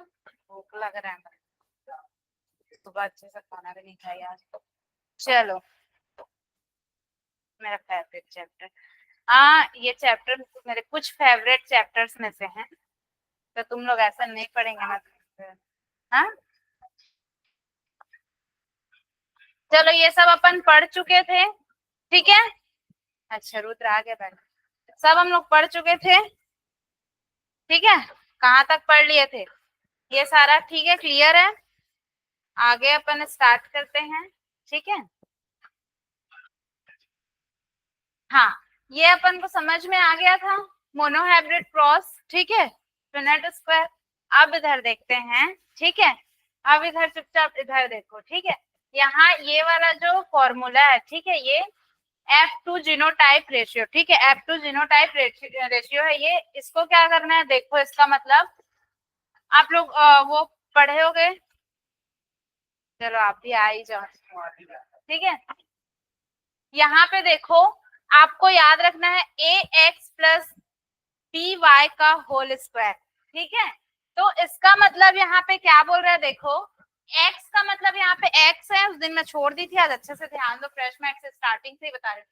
भूख लग रहा है, सुबह अच्छे से खाना भी नहीं खाई आज तो। चलो, मेरा फेवरेट चैप्टर, ये चैप्टर मेरे कुछ फेवरेट चैप्टर्स में से हैं, तो तुम लोग ऐसा नहीं पढ़ेंगे ना। हाँ, चलो ये सब अपन पढ़ चुके थे, ठीक है। अच्छा रुद्र आ गया, बैठ। सब हम लोग पढ़ चुके थे, ठीक है। कहाँ तक पढ़ लिए थे ये सारा? ठीक है, क्लियर है। आगे अपन स्टार्ट करते हैं, ठीक है। हाँ, ये अपन को समझ में आ गया था, मोनोहाइब्रिड क्रॉस, ठीक है, फिनेट स्क्वायर। अब इधर देखते हैं, ठीक है। अब इधर चुपचाप इधर देखो, ठीक है। यहाँ ये वाला जो फॉर्मूला है, ठीक है, ये F2 जीनोटाइप रेशियो, ठीक है, F2 जीनोटाइप रेशियो है ये। इसको क्या करना है, देखो इसका मतलब आप लोग वो पढ़े होगे, चलो आप भी आ ही जाओ, ठीक है। यहाँ पे देखो, आपको याद रखना है ax प्लस by का होल स्क्वायर, ठीक है। तो इसका मतलब यहाँ पे क्या बोल रहा है, देखो x का मतलब यहाँ पे x है, उस दिन मैं छोड़ दी थी, आज अच्छे से ध्यान दो, फ्रेश में x स्टार्टिंग से ही बता रही हूँ।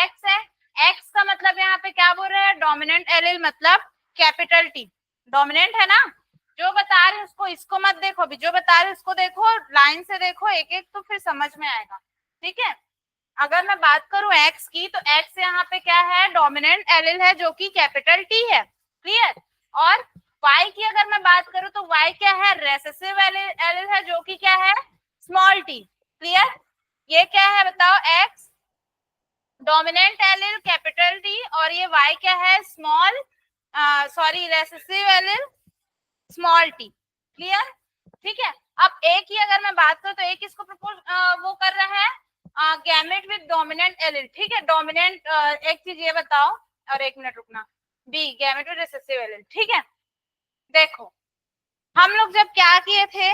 x है, x का मतलब यहाँ पे क्या बोल रहा है, डोमिनेंट एलिल मतलब कैपिटल T, डोमिनेंट है ना। जो बता रहे उसको, इसको मत देखो अभी, जो बता रहे उसको देखो, लाइन से देखो एक एक, तो फिर समझ में आएगा, ठीक है। अगर मैं बात करूं x की, तो x यहाँ पे क्या है, डोमिनेंट एलिल है जो कि कैपिटल T है, क्लियर। और y की अगर मैं बात करूं तो y क्या है, रेसेसिव एलिल है जो कि क्या है, स्मॉल t, क्लियर। ये क्या है बताओ, x dominant allele capital T, और ये y क्या है, small sorry recessive allele small t, clear, ठीक है। अब a की अगर मैं बात करूं तो a किसको प्रपोज वो कर रहा है, गैमेट विद डोमिनेंट एलिल, ठीक है। डोमिनेंट एक चीज ये बताओ, और एक मिनट रुकना, B gamete with recessive allele, ठीक है। देखो हम लोग जब क्या किए थे,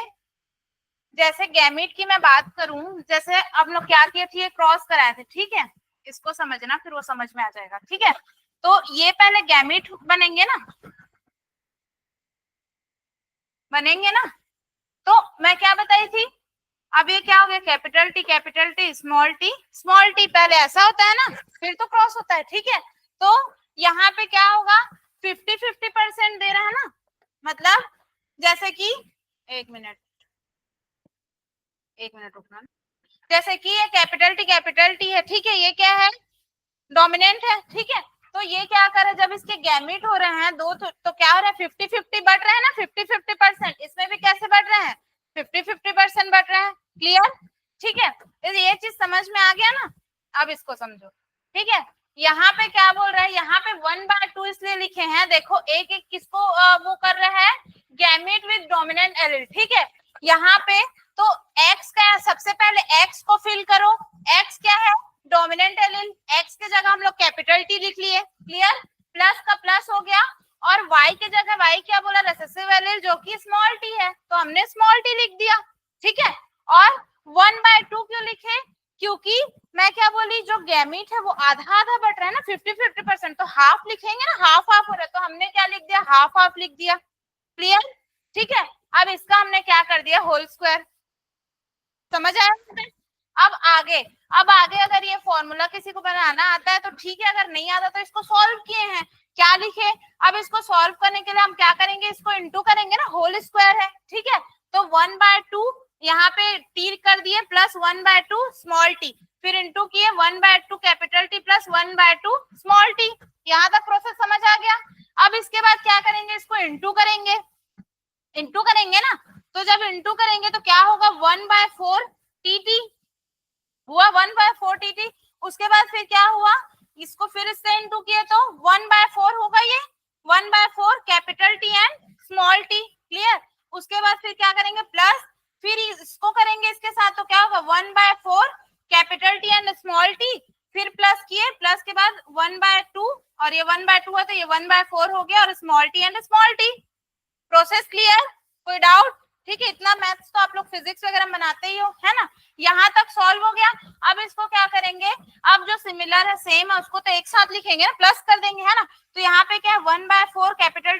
जैसे गैमेट की मैं बात करूं, जैसे अब लोग क्या किए थे, क्रॉस कराए थे, ठीक है। इसको समझना, फिर वो समझ में आ जाएगा, ठीक है। तो ये पहले गैमेट बनेंगे ना, बनेंगे ना। तो मैं क्या बताई थी, अब ये क्या हो गया, कैपिटल टी स्मॉल टी, पहले ऐसा होता है ना, फिर तो क्रॉस होता है, ठीक है। तो यहाँ पे क्या होगा, 50-50% दे रहा है ना, मतलब जैसे कि एक मिनट रुकना, जैसे कि ये कैपिटल टी है, ठीक है, ये क्या है, डोमिनेंट है, ठीक है। तो ये क्या करे, जब इसके गैमेट हो रहे हैं दो, तो क्या हो रहा है, 50-50 बढ़ रहे हैं ना, 50-50%, इसमें भी कैसे बढ़ रहे हैं, 50-50% बढ़ रहे हैं, क्लियर, ठीक है। ये चीज समझ में आ गया ना। अब इसको समझो, ठीक है। यहाँ पे क्या बोल रहा है, यहाँ पे 1/2 इसलिए लिखे हैं, देखो एक एक किसको वो कर रहा है, गैमेट विद डोमिनेंट एलिल, ठीक है। यहाँ पे तो x का, सबसे पहले x को फिल करो, x क्या है, डोमिनेंट एलिल, x के जगह हम लोग कैपिटल T लिख लिए, क्लियर, प्लस का प्लस हो गया, और y के जगह y क्या बोला, रेसेसिव एलिल जो कि स्मॉल t है, तो हमने स्मॉल t लिख दिया, ठीक है। और 1/2 क्यों लिखे, क्योंकि मैं क्या बोली, जो गैमीट है वो आधा आधा बढ़ रहा है ना, 50-50%, तो हाफ लिखेंगे ना, हाफ हाफ हो रहा है, तो हमने क्या लिख दिया, हाफ हाफ लिख दिया, क्लियर, ठीक है। अब इसका हमने क्या कर दिया, होल स्क्वायर, समझ आया। अब आगे अगर ये फॉर्मूला किसी को बनाना आता है तो ठीक है, अगर नहीं आता तो इसको सॉल्व किए हैं, क्या लिखे, अब इसको सॉल्व करने के लिए हम क्या करेंगे, इसको इंटू करेंगे ना, होल स्क्वायर है, ठीक है। तो 1/2 यहाँ पे टी कर दिए, प्लस 1/2 स्मॉल टी, फिर इंटू किए 1/2 capital T plus 1/2 small T. यहाँ तक प्रोसेस समझ आ गया। अब इसके बाद क्या करेंगे, इसको इंटू करेंगे ना, तो जब इंटू करेंगे तो क्या होगा, 1/4 टी हुआ, 1/4 टी। उसके बाद फिर क्या हुआ, इसको फिर इससे इंटू किए तो 1/4 होगा, ये 1/4 capital T and small T, clear. उसके बाद फिर क्या करेंगे, प्लस, फिर इसको करेंगे इसके साथ, तो क्या होगा, 1/4 capital T and small T, फिर प्लस किए, प्लस के बाद 1/2, और ये 1/2 है तो ये 1/4 हो गया, और small T and small T. Process clear, कोई डाउट? ठीक है, इतना मैथ्स तो आप लोग फिजिक्स वगैरह बनाते ही हो, है ना। यहाँ तक सॉल्व हो गया। अब इसको क्या करेंगे, अब जो सिमिलर है सेम है उसको तो एक साथ लिखेंगे ना, प्लस कर देंगे, है ना। तो यहाँ पे क्या है 1/4 कैपिटल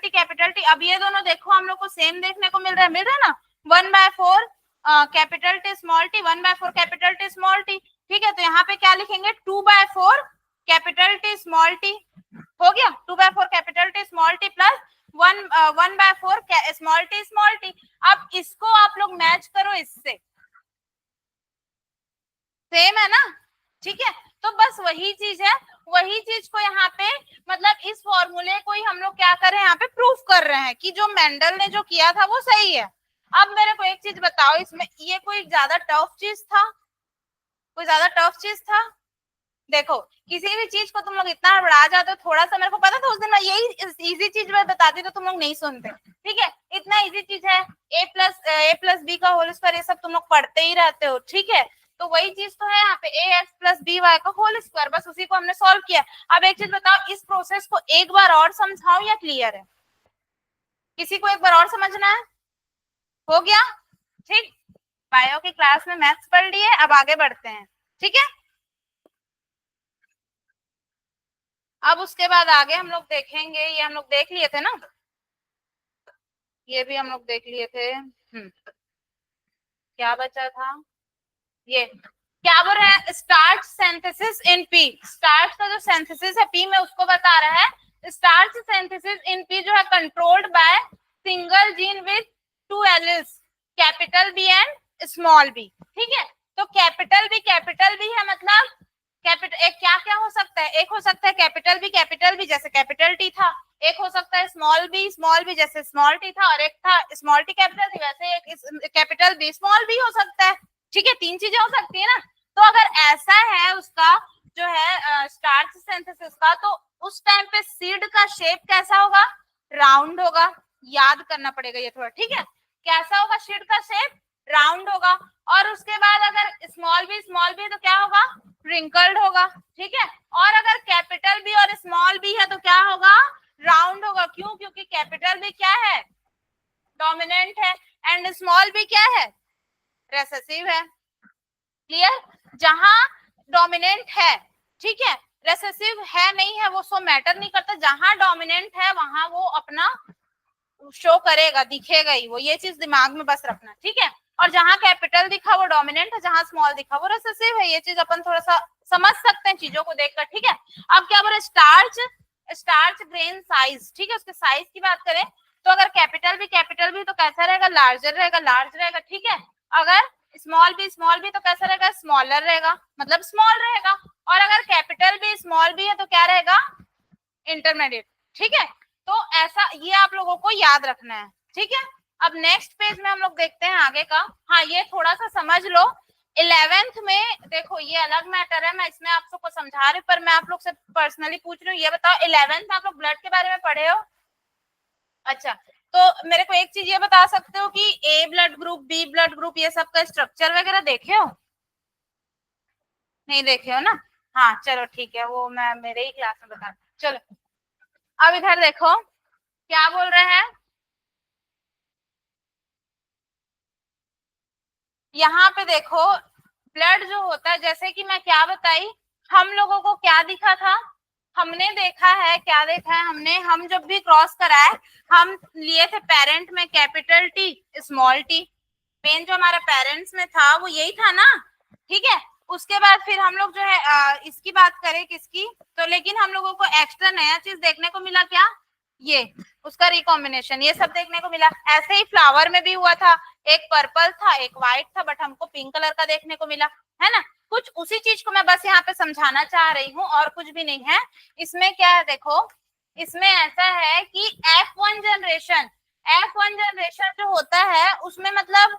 टी। अब ये दोनों देखो हम लोग को सेम देखने को मिल रहा है ना, 1/4 capital T small T, 1/4 capital T small T. ठीक है, तो यहाँ पे क्या लिखेंगे 2/4 कैपिटल टी स्मॉल टी, हो गया 2/4 capital T small T plus 1/4 small T. अब इसको आप लोग मैच करो इससे, सेम है ना, ठीक है। तो बस वही चीज है, वही चीज को यहाँ पे मतलब इस फॉर्मूले को ही हम लोग क्या कर रहे हैं यहाँ पे प्रूफ कर रहे हैं कि जो मेंडल ने जो किया था वो सही है। अब मेरे को एक चीज बताओ, इसमें ये कोई ज्यादा टफ चीज था, कोई ज्यादा टफ चीज था? देखो किसी भी चीज को तुम लोग इतना बढ़ा जाते हो, थोड़ा सा मेरे को पता था उस दिन मैं यही इजी चीज मैं बताती तो तुम लोग नहीं सुनते, ठीक है। इतना इजी चीज है, a प्लस बी का होल स्क्वायर, ये सब तुम लोग पढ़ते ही रहते हो, ठीक है। तो वही चीज तो है यहाँ पे ax प्लस बी वाई का होल स्क्वायर, बस उसी को हमने सॉल्व किया। अब एक चीज बताओ, इस प्रोसेस को एक बार और समझाओ या क्लियर है? किसी को एक बार और समझना है? हो गया, ठीक। बायो की क्लास में मैथ्स पढ़ लिए, अब आगे बढ़ते हैं, ठीक है। अब उसके बाद आगे हम लोग देखेंगे, ये हम लोग देख लिए थे ना, ये भी हम लोग देख लिए थे। क्या बचा था, ये क्या बोल रहा है, starch synthesis in P. Starch का जो सिंथेसिस है पी में उसको बता रहा है। स्टार्च सिंथेसिस इन पी जो है controlled by single gene with 2 alleles, capital B and small B, ठीक है। तो कैपिटल बी है मतलब कैपिटल एक क्या क्या हो सकता है, एक हो सकता है कैपिटल बी जैसे कैपिटल टी था, एक हो सकता है स्मॉल बी जैसे स्मॉल टी था, और एक था स्मॉल टी कैपिटल टी वैसे एक कैपिटल बी स्मॉल बी हो सकता है, ठीक है। 3 चीजें हो सकती है ना। तो अगर ऐसा है उसका जो है स्टार्च सिंथेसिस का, तो उस टाइम पे सीड का शेप कैसा होगा, राउंड होगा। याद करना पड़ेगा ये थोड़ा, ठीक है। कैसा होगा सीड का शेप, राउंड होगा। और उसके बाद अगर स्मॉल बी तो क्या होगा, रिंकल्ड होगा, ठीक है। और अगर कैपिटल बी और स्मॉल बी है तो क्या होगा, राउंड होगा। क्यों? क्योंकि कैपिटल बी क्या है, डोमिनेंट है, एंड स्मॉल बी क्या है, रेसेसिव है। क्लियर? जहां डोमिनेंट है, ठीक है, रेसेसिव है नहीं है वो सो मैटर नहीं करता, जहां डोमिनेंट है वहां वो अपना शो करेगा, दिखेगा ही वो, ये चीज दिमाग में बस रखना, ठीक है। और जहां कैपिटल दिखा वो डोमिनेंट है, जहां स्मॉल दिखा वो रेसेसिव है। ये चीज अपन थोड़ा सा समझ सकते हैं चीजों को देखकर, ठीक है। अब क्या बोले, स्टार्च ग्रेन साइज, ठीक है, उसके साइज की बात करें तो अगर कैपिटल भी तो कैसा रहेगा, लार्जर रहेगा, लार्ज रहेगा, ठीक है। अगर स्मॉल बी तो कैसा रहेगा, स्मॉलर रहेगा, मतलब स्मॉल रहेगा। और अगर कैपिटल बी स्मॉल बी है तो क्या रहेगा, इंटरमीडिएट, ठीक है। तो ऐसा ये आप लोगों को याद रखना है, ठीक है। अब नेक्स्ट पेज में हम लोग देखते हैं आगे का। हाँ, ये थोड़ा सा समझ लो, 11th में देखो ये अलग मैटर है, मैं इसमें आप लोग को समझा रही हूँ, पर मैं आप लोग से पर्सनली पूछ रही हूँ। ये बताओ 11th में आप लोग ब्लड के बारे में पढ़े हो? अच्छा, तो मेरे को एक चीज ये बता सकते हो कि A blood group, B blood group, ये सब का स्ट्रक्चर वगैरह देखे हो? नहीं देखे हो ना? हाँ चलो ठीक है, वो मैं मेरे ही क्लास में बता। चलो अब इधर देखो क्या बोल रहे हैं, यहाँ पे देखो ब्लड जो होता है, जैसे कि मैं क्या बताई, हम लोगों को क्या दिखा था, हमने देखा है, क्या देखा है हमने, हम जब भी क्रॉस कराए हम लिए थे पेरेंट में capital T small T, main जो हमारा पेरेंट्स में था वो यही था ना, ठीक है। उसके बाद फिर हम लोग जो है इसकी बात करें किसकी, तो लेकिन हम लोगों को एक्स्ट्रा नया चीज देखने को मिला, क्या, ये उसका रिकॉम्बिनेशन, ये सब देखने को मिला। ऐसे ही फ्लावर में भी हुआ था, एक पर्पल था एक व्हाइट था, बट हमको पिंक कलर का देखने को मिला, है ना। कुछ उसी चीज को मैं बस यहाँ पे समझाना चाह रही हूँ, और कुछ भी नहीं है। इसमें क्या है देखो, इसमें ऐसा है कि F1 जनरेशन जो होता है उसमें मतलब,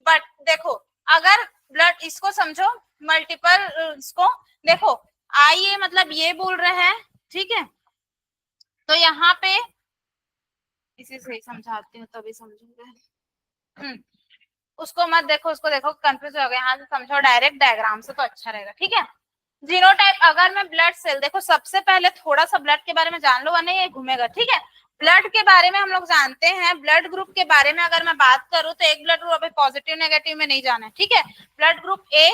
बट देखो अगर ब्लड, इसको समझो मल्टीपल, इसको देखो आइए, मतलब ये बोल रहे हैं, ठीक है। तो यहाँ पे इसी से ही समझाती हूँ तभी समझोगे। उसको मत देखो, उसको देखो कंफ्यूज हो गए, यहाँ से समझो डायरेक्ट डायग्राम से तो अच्छा रहेगा, ठीक है। जीनोटाइप, अगर मैं ब्लड सेल, देखो सबसे पहले थोड़ा सा ब्लड के बारे में जान लो, वरना ये घूमेगा, ठीक है। ब्लड के बारे में हम लोग जानते हैं, ब्लड ग्रुप के बारे में अगर मैं बात करूं तो एक ब्लड ग्रुप अभी पॉजिटिव नेगेटिव में नहीं जाना है, ठीक है। ब्लड ग्रुप ए,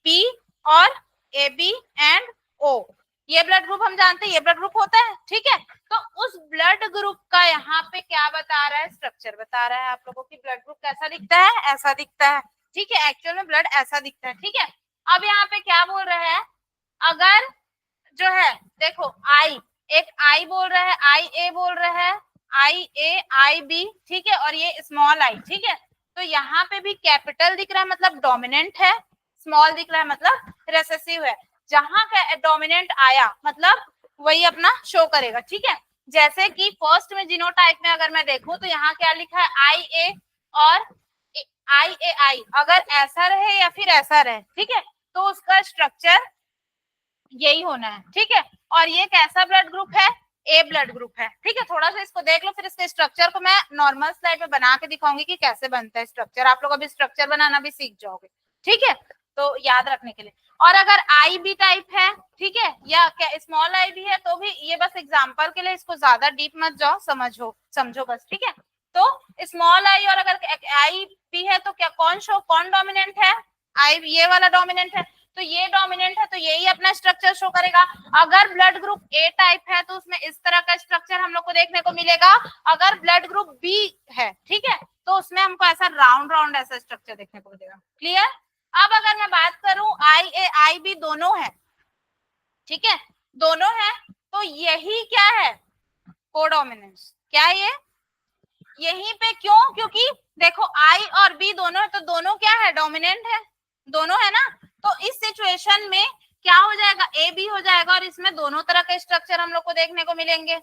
बी और ए बी एंड ओ, ये ब्लड ग्रुप हम जानते हैं, ये ब्लड ग्रुप होता है, ठीक है। तो उस ब्लड ग्रुप का यहाँ पे क्या बता रहा है, स्ट्रक्चर बता रहा है आप लोगों की। ब्लड ग्रुप कैसा दिखता है, ऐसा दिखता है, ठीक है। एक्चुअल में ब्लड ऐसा दिखता है, ठीक है। अब यहाँ पे क्या बोल रहा है, अगर जो है देखो आई, एक आई बोल रहा है, आई ए बोल रहा है, आई ए आई बी, ठीक है, और ये स्मॉल आई, ठीक है। तो यहाँ पे भी कैपिटल दिख रहा है मतलब डोमिनेंट है, स्मॉल दिख रहा है मतलब रेसेसिव है। जहां का डोमिनेंट आया मतलब वही अपना शो करेगा, ठीक है। जैसे कि फर्स्ट में जीनोटाइप में अगर मैं देखूं तो यहाँ क्या लिखा है, आई ए और आई ए आई, अगर ऐसा रहे या फिर ऐसा रहे, ठीक है, तो उसका स्ट्रक्चर यही होना है, ठीक है। और ये कैसा ब्लड ग्रुप है, ए ब्लड ग्रुप है, ठीक है। थोड़ा सा इसको देख लो, फिर इसके स्ट्रक्चर को मैं नॉर्मल स्लाइड में बना के दिखाऊंगी कि कैसे बनता है स्ट्रक्चर। आप लोग अभी स्ट्रक्चर बनाना भी सीख जाओगे, ठीक है, तो याद रखने के लिए। और अगर आई बी टाइप है, ठीक है, या स्मॉल आई भी है, तो भी ये बस एग्जाम्पल के लिए, इसको ज्यादा डीप मत जाओ, समझो बस, ठीक है। तो स्मॉल आई और अगर आई बी है तो क्या कौन डोमिनेंट है, आई, ये वाला डोमिनेंट है, तो ये डोमिनेंट है, तो यही अपना स्ट्रक्चर शो करेगा। अगर ब्लड ग्रुप ए टाइप है तो उसमें इस तरह का स्ट्रक्चर हम लोग को देखने को मिलेगा। अगर ब्लड ग्रुप बी है, ठीक है, तो उसमें हमको ऐसा राउंड ऐसा स्ट्रक्चर देखने को मिलेगा। क्लियर। अब अगर मैं बात करूं आई ए आई बी दोनों है, ठीक है, दोनों है, तो यही क्या है, कोडोमिनेंस। क्या ये यहीं पे, क्यों, क्योंकि देखो आई और बी दोनों है, तो दोनों क्या है, डोमिनेंट है, दोनों है ना। तो इस सिचुएशन में क्या हो जाएगा, ए बी हो जाएगा, और इसमें दोनों तरह के स्ट्रक्चर हम लोग को देखने को मिलेंगे,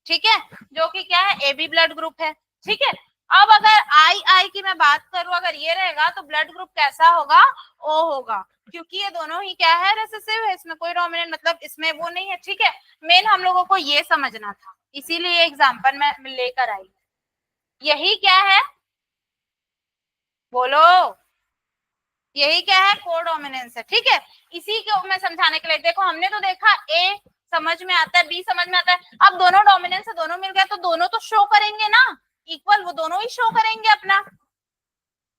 ठीक है, जो कि क्या है, ए बी ब्लड ग्रुप है, ठीक है। अब अगर आई आई की मैं बात करूं, अगर ये रहेगा तो ब्लड ग्रुप कैसा होगा, ओ होगा, क्योंकि ये दोनों ही क्या है, रेसेसिव है, इसमें कोई डोमिनेंट मतलब इसमें वो नहीं है, ठीक है। मेन हम लोगों को ये समझना था, इसीलिए एग्जाम्पल में लेकर आई। यही क्या है, बोलो, यही क्या है, कोडोमिनेंस है, ठीक है। इसी को मैं समझाने के लिए, देखो हमने तो देखा ए समझ में आता है, बी समझ में आता है, अब दोनों डोमिनेंस है, दोनों मिल गया, तो दोनों तो शो करेंगे ना इक्वल, वो दोनों ही शो करेंगे अपना,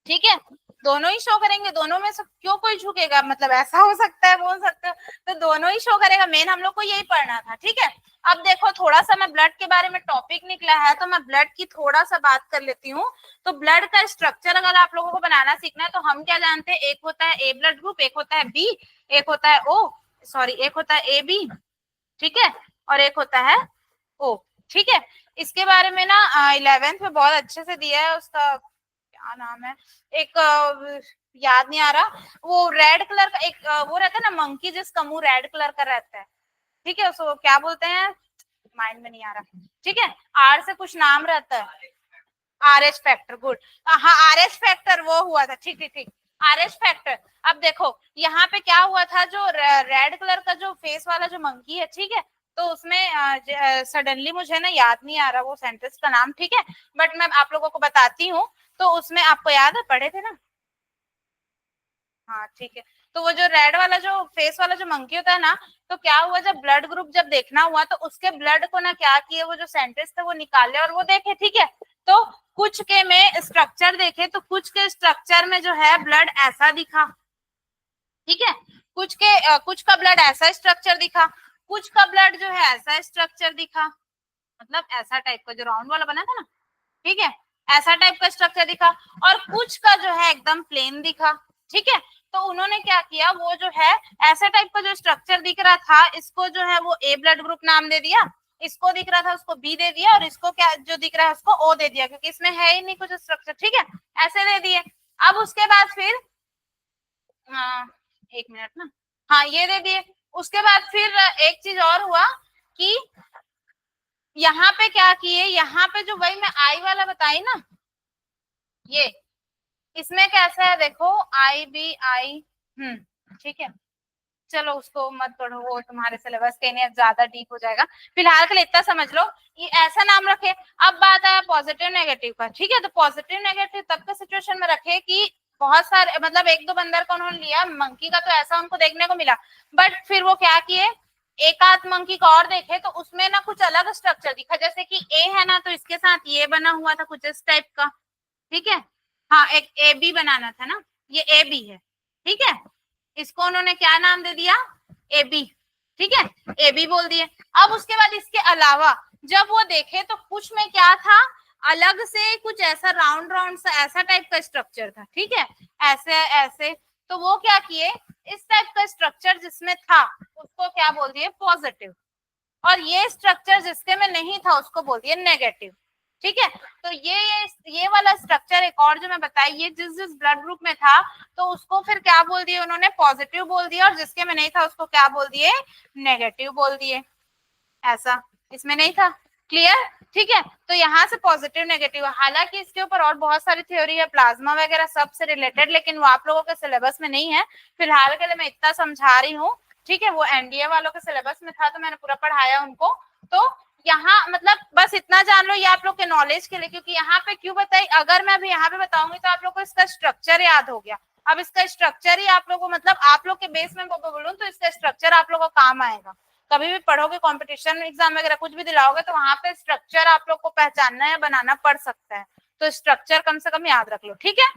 ठीक है, दोनों ही शो करेंगे, दोनों में से क्यों कोई झुकेगा, मतलब ऐसा हो सकता है, बोल सकते हो, तो दोनों ही शो करेगा। मेन हम लोग को यही पढ़ना था, ठीक है। अब देखो थोड़ा सा मैं ब्लड के बारे में, टॉपिक निकला है तो मैं ब्लड की थोड़ा सा बात कर लेती हूँ। तो ब्लड का स्ट्रक्चर अगर आप लोगों को बनाना सीखना है तो हम क्या जानते हैं, एक होता है ए ब्लड ग्रुप, एक होता है बी, एक होता है ओ, सॉरी एक होता है ए बी, ठीक है, और एक होता है ओ, ठीक है। इसके बारे में ना 11th में बहुत अच्छे से दिया है, उसका क्या नाम है, एक याद नहीं आ रहा, वो रेड कलर का एक वो रहता है ना मंकी, जिसका मुंह रेड कलर का रहता है, ठीक है, उसको क्या बोलते हैं, माइंड में नहीं आ रहा, ठीक है, आर से कुछ नाम रहता है, आर एच फैक्टर, गुड, हाँ आर एच फैक्टर वो हुआ था, ठीक ठीक ठीक, आर एच फैक्टर। अब देखो यहाँ पे क्या हुआ था, जो रेड कलर का जो फेस वाला जो मंकी है, ठीक है, तो उसमें सडनली मुझे ना याद नहीं आ रहा वो सेंटेंस का नाम, ठीक है, बट मैं आप लोगों को बताती हूँ। तो उसमें आपको याद है, पढ़े थे ना, हाँ ठीक है। तो वो जो रेड वाला जो फेस वाला जो मंकी होता है ना, तो क्या हुआ, जब ब्लड ग्रुप जब देखना हुआ तो उसके ब्लड को ना क्या किए, वो जो सेंटेंस थे वो निकाले और वो देखे, ठीक है। तो कुछ के में स्ट्रक्चर देखे, तो कुछ के स्ट्रक्चर में जो है ब्लड ऐसा दिखा, ठीक है, कुछ का ब्लड ऐसा स्ट्रक्चर दिखा, कुछ का ब्लड जो है ऐसा स्ट्रक्चर दिखा, मतलब ऐसा टाइप का जो राउंड वाला बना था ना, ठीक है, ऐसा टाइप का स्ट्रक्चर दिखा, और कुछ का जो है एकदम प्लेन दिखा, ठीक है। तो उन्होंने क्या किया, वो जो है ऐसा टाइप का जो स्ट्रक्चर दिख रहा था, इसको जो है वो ए ब्लड ग्रुप नाम दे दिया, इसको दिख रहा था उसको बी दे दिया, और इसको क्या जो दिख रहा है उसको ओ दे दिया, क्योंकि इसमें है ही नहीं कुछ स्ट्रक्चर, ठीक है, ऐसे दे दिए। अब उसके बाद फिर एक मिनट ना, हाँ ये दे दिए। उसके बाद फिर एक चीज और हुआ कि यहाँ पे क्या किए, यहाँ पे जो वही मैं आई वाला बताई ना, ये इसमें कैसा है देखो, आई बी आई, ठीक है, चलो उसको मत पढ़ो, वो तुम्हारे सिलेबस के लिए ज्यादा डीप हो जाएगा, फिलहाल के लिए इतना समझ लो, ये ऐसा नाम रखे। अब बात आया पॉजिटिव नेगेटिव का, ठीक है, तो पॉजिटिव नेगेटिव तब के सिचुएशन में रखे कि बहुत सारे, मतलब एक दो बंदर को उन्होंने लिया मंकी का, तो ऐसा उनको देखने को मिला, बट फिर वो क्या किए, एक आध मंकी का और देखे तो उसमें ना कुछ अलग स्ट्रक्चर दिखा, जैसे कि ए है ना तो इसके साथ ये बना हुआ था कुछ इस टाइप का, ठीक है। हाँ एक ए बी बनाना था ना, ये ए बी है, ठीक है। इसको उन्होंने क्या नाम दे दिया, ए बी, ठीक है, ए बी बोल दिए। अब उसके बाद इसके अलावा जब वो देखे तो कुछ में क्या था, अलग से कुछ ऐसा राउंड राउंड सा ऐसा टाइप का स्ट्रक्चर था, ठीक है, ऐसे ऐसे। तो वो क्या किए, इस टाइप का स्ट्रक्चर जिसमें था उसको क्या बोल दिए, पॉजिटिव, और ये स्ट्रक्चर जिसके में नहीं था उसको बोल दिए नेगेटिव, ठीक है। तो ये वाला स्ट्रक्चर एक और जो मैं बताई, ये जिस जिस ब्लड ग्रुप में था तो उसको फिर क्या बोल दिए उन्होंने, पॉजिटिव बोल दिया, और जिसके में नहीं था उसको क्या बोल दिए, नेगेटिव बोल दिए। ऐसा इसमें नहीं था, क्लियर, ठीक है। तो यहाँ से पॉजिटिव नेगेटिव, हालांकि इसके ऊपर और बहुत सारी थ्योरी है प्लाज्मा वगैरह सब से रिलेटेड, लेकिन वो आप लोगों के सिलेबस में नहीं है, फिलहाल के लिए मैं इतना समझा रही हूँ, ठीक है। वो एनडीए वालों के सिलेबस में था तो मैंने पूरा पढ़ाया उनको। तो यहाँ मतलब बस इतना जान लो ये आप लोग के नॉलेज के लिए, क्योंकि यहाँ पे क्यों बताई, अगर मैं अभी यहाँ पे बताऊंगी तो आप लोग को इसका स्ट्रक्चर याद हो गया। अब इसका स्ट्रक्चर ही आप लोग को मतलब आप लोग के बेस में बोलूं तो इसका स्ट्रक्चर आप लोग को काम आएगा। कभी भी पढ़ोगे कॉम्पिटिशन एग्जाम वगैरह कुछ भी दिलाओगे तो वहां पे स्ट्रक्चर आप लोग को पहचानना या बनाना पड़ सकता है, तो स्ट्रक्चर कम से कम याद रख लो, ठीक है।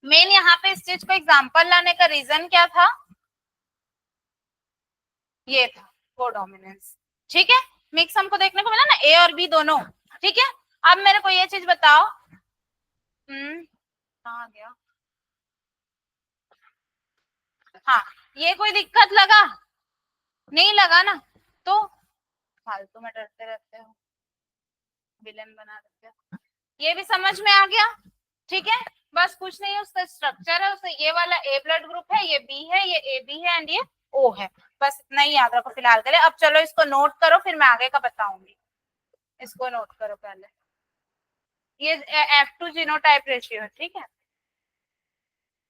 मेन यहाँ पे इस चीज को एग्जाम्पल लाने का रीजन क्या था, ये था कोडोमिनेंस, ठीक है। मिक्स हमको देखने को मिला ना, ए और बी दोनों, ठीक है। अब मेरे को ये चीज बताओ, कहाँ गया, हाँ ये कोई दिक्कत लगा, नहीं लगा ना, तो फालतू में डरते रहते हो, विलेन बना देते हो। ये भी समझ में आ गया, ठीक है। बस कुछ नहीं है, उसका स्ट्रक्चर है, उसका ये वाला ए ब्लड ग्रुप है, ये बी है, ये ए बी है एंड ये ओ है, बस इतना ही याद रखो फिलहाल के लिए। अब चलो इसको नोट करो, फिर मैं आगे का बताऊंगी, इसको नोट करो पहले। ये F2 जीनोटाइप रेशियो है, ठीक है।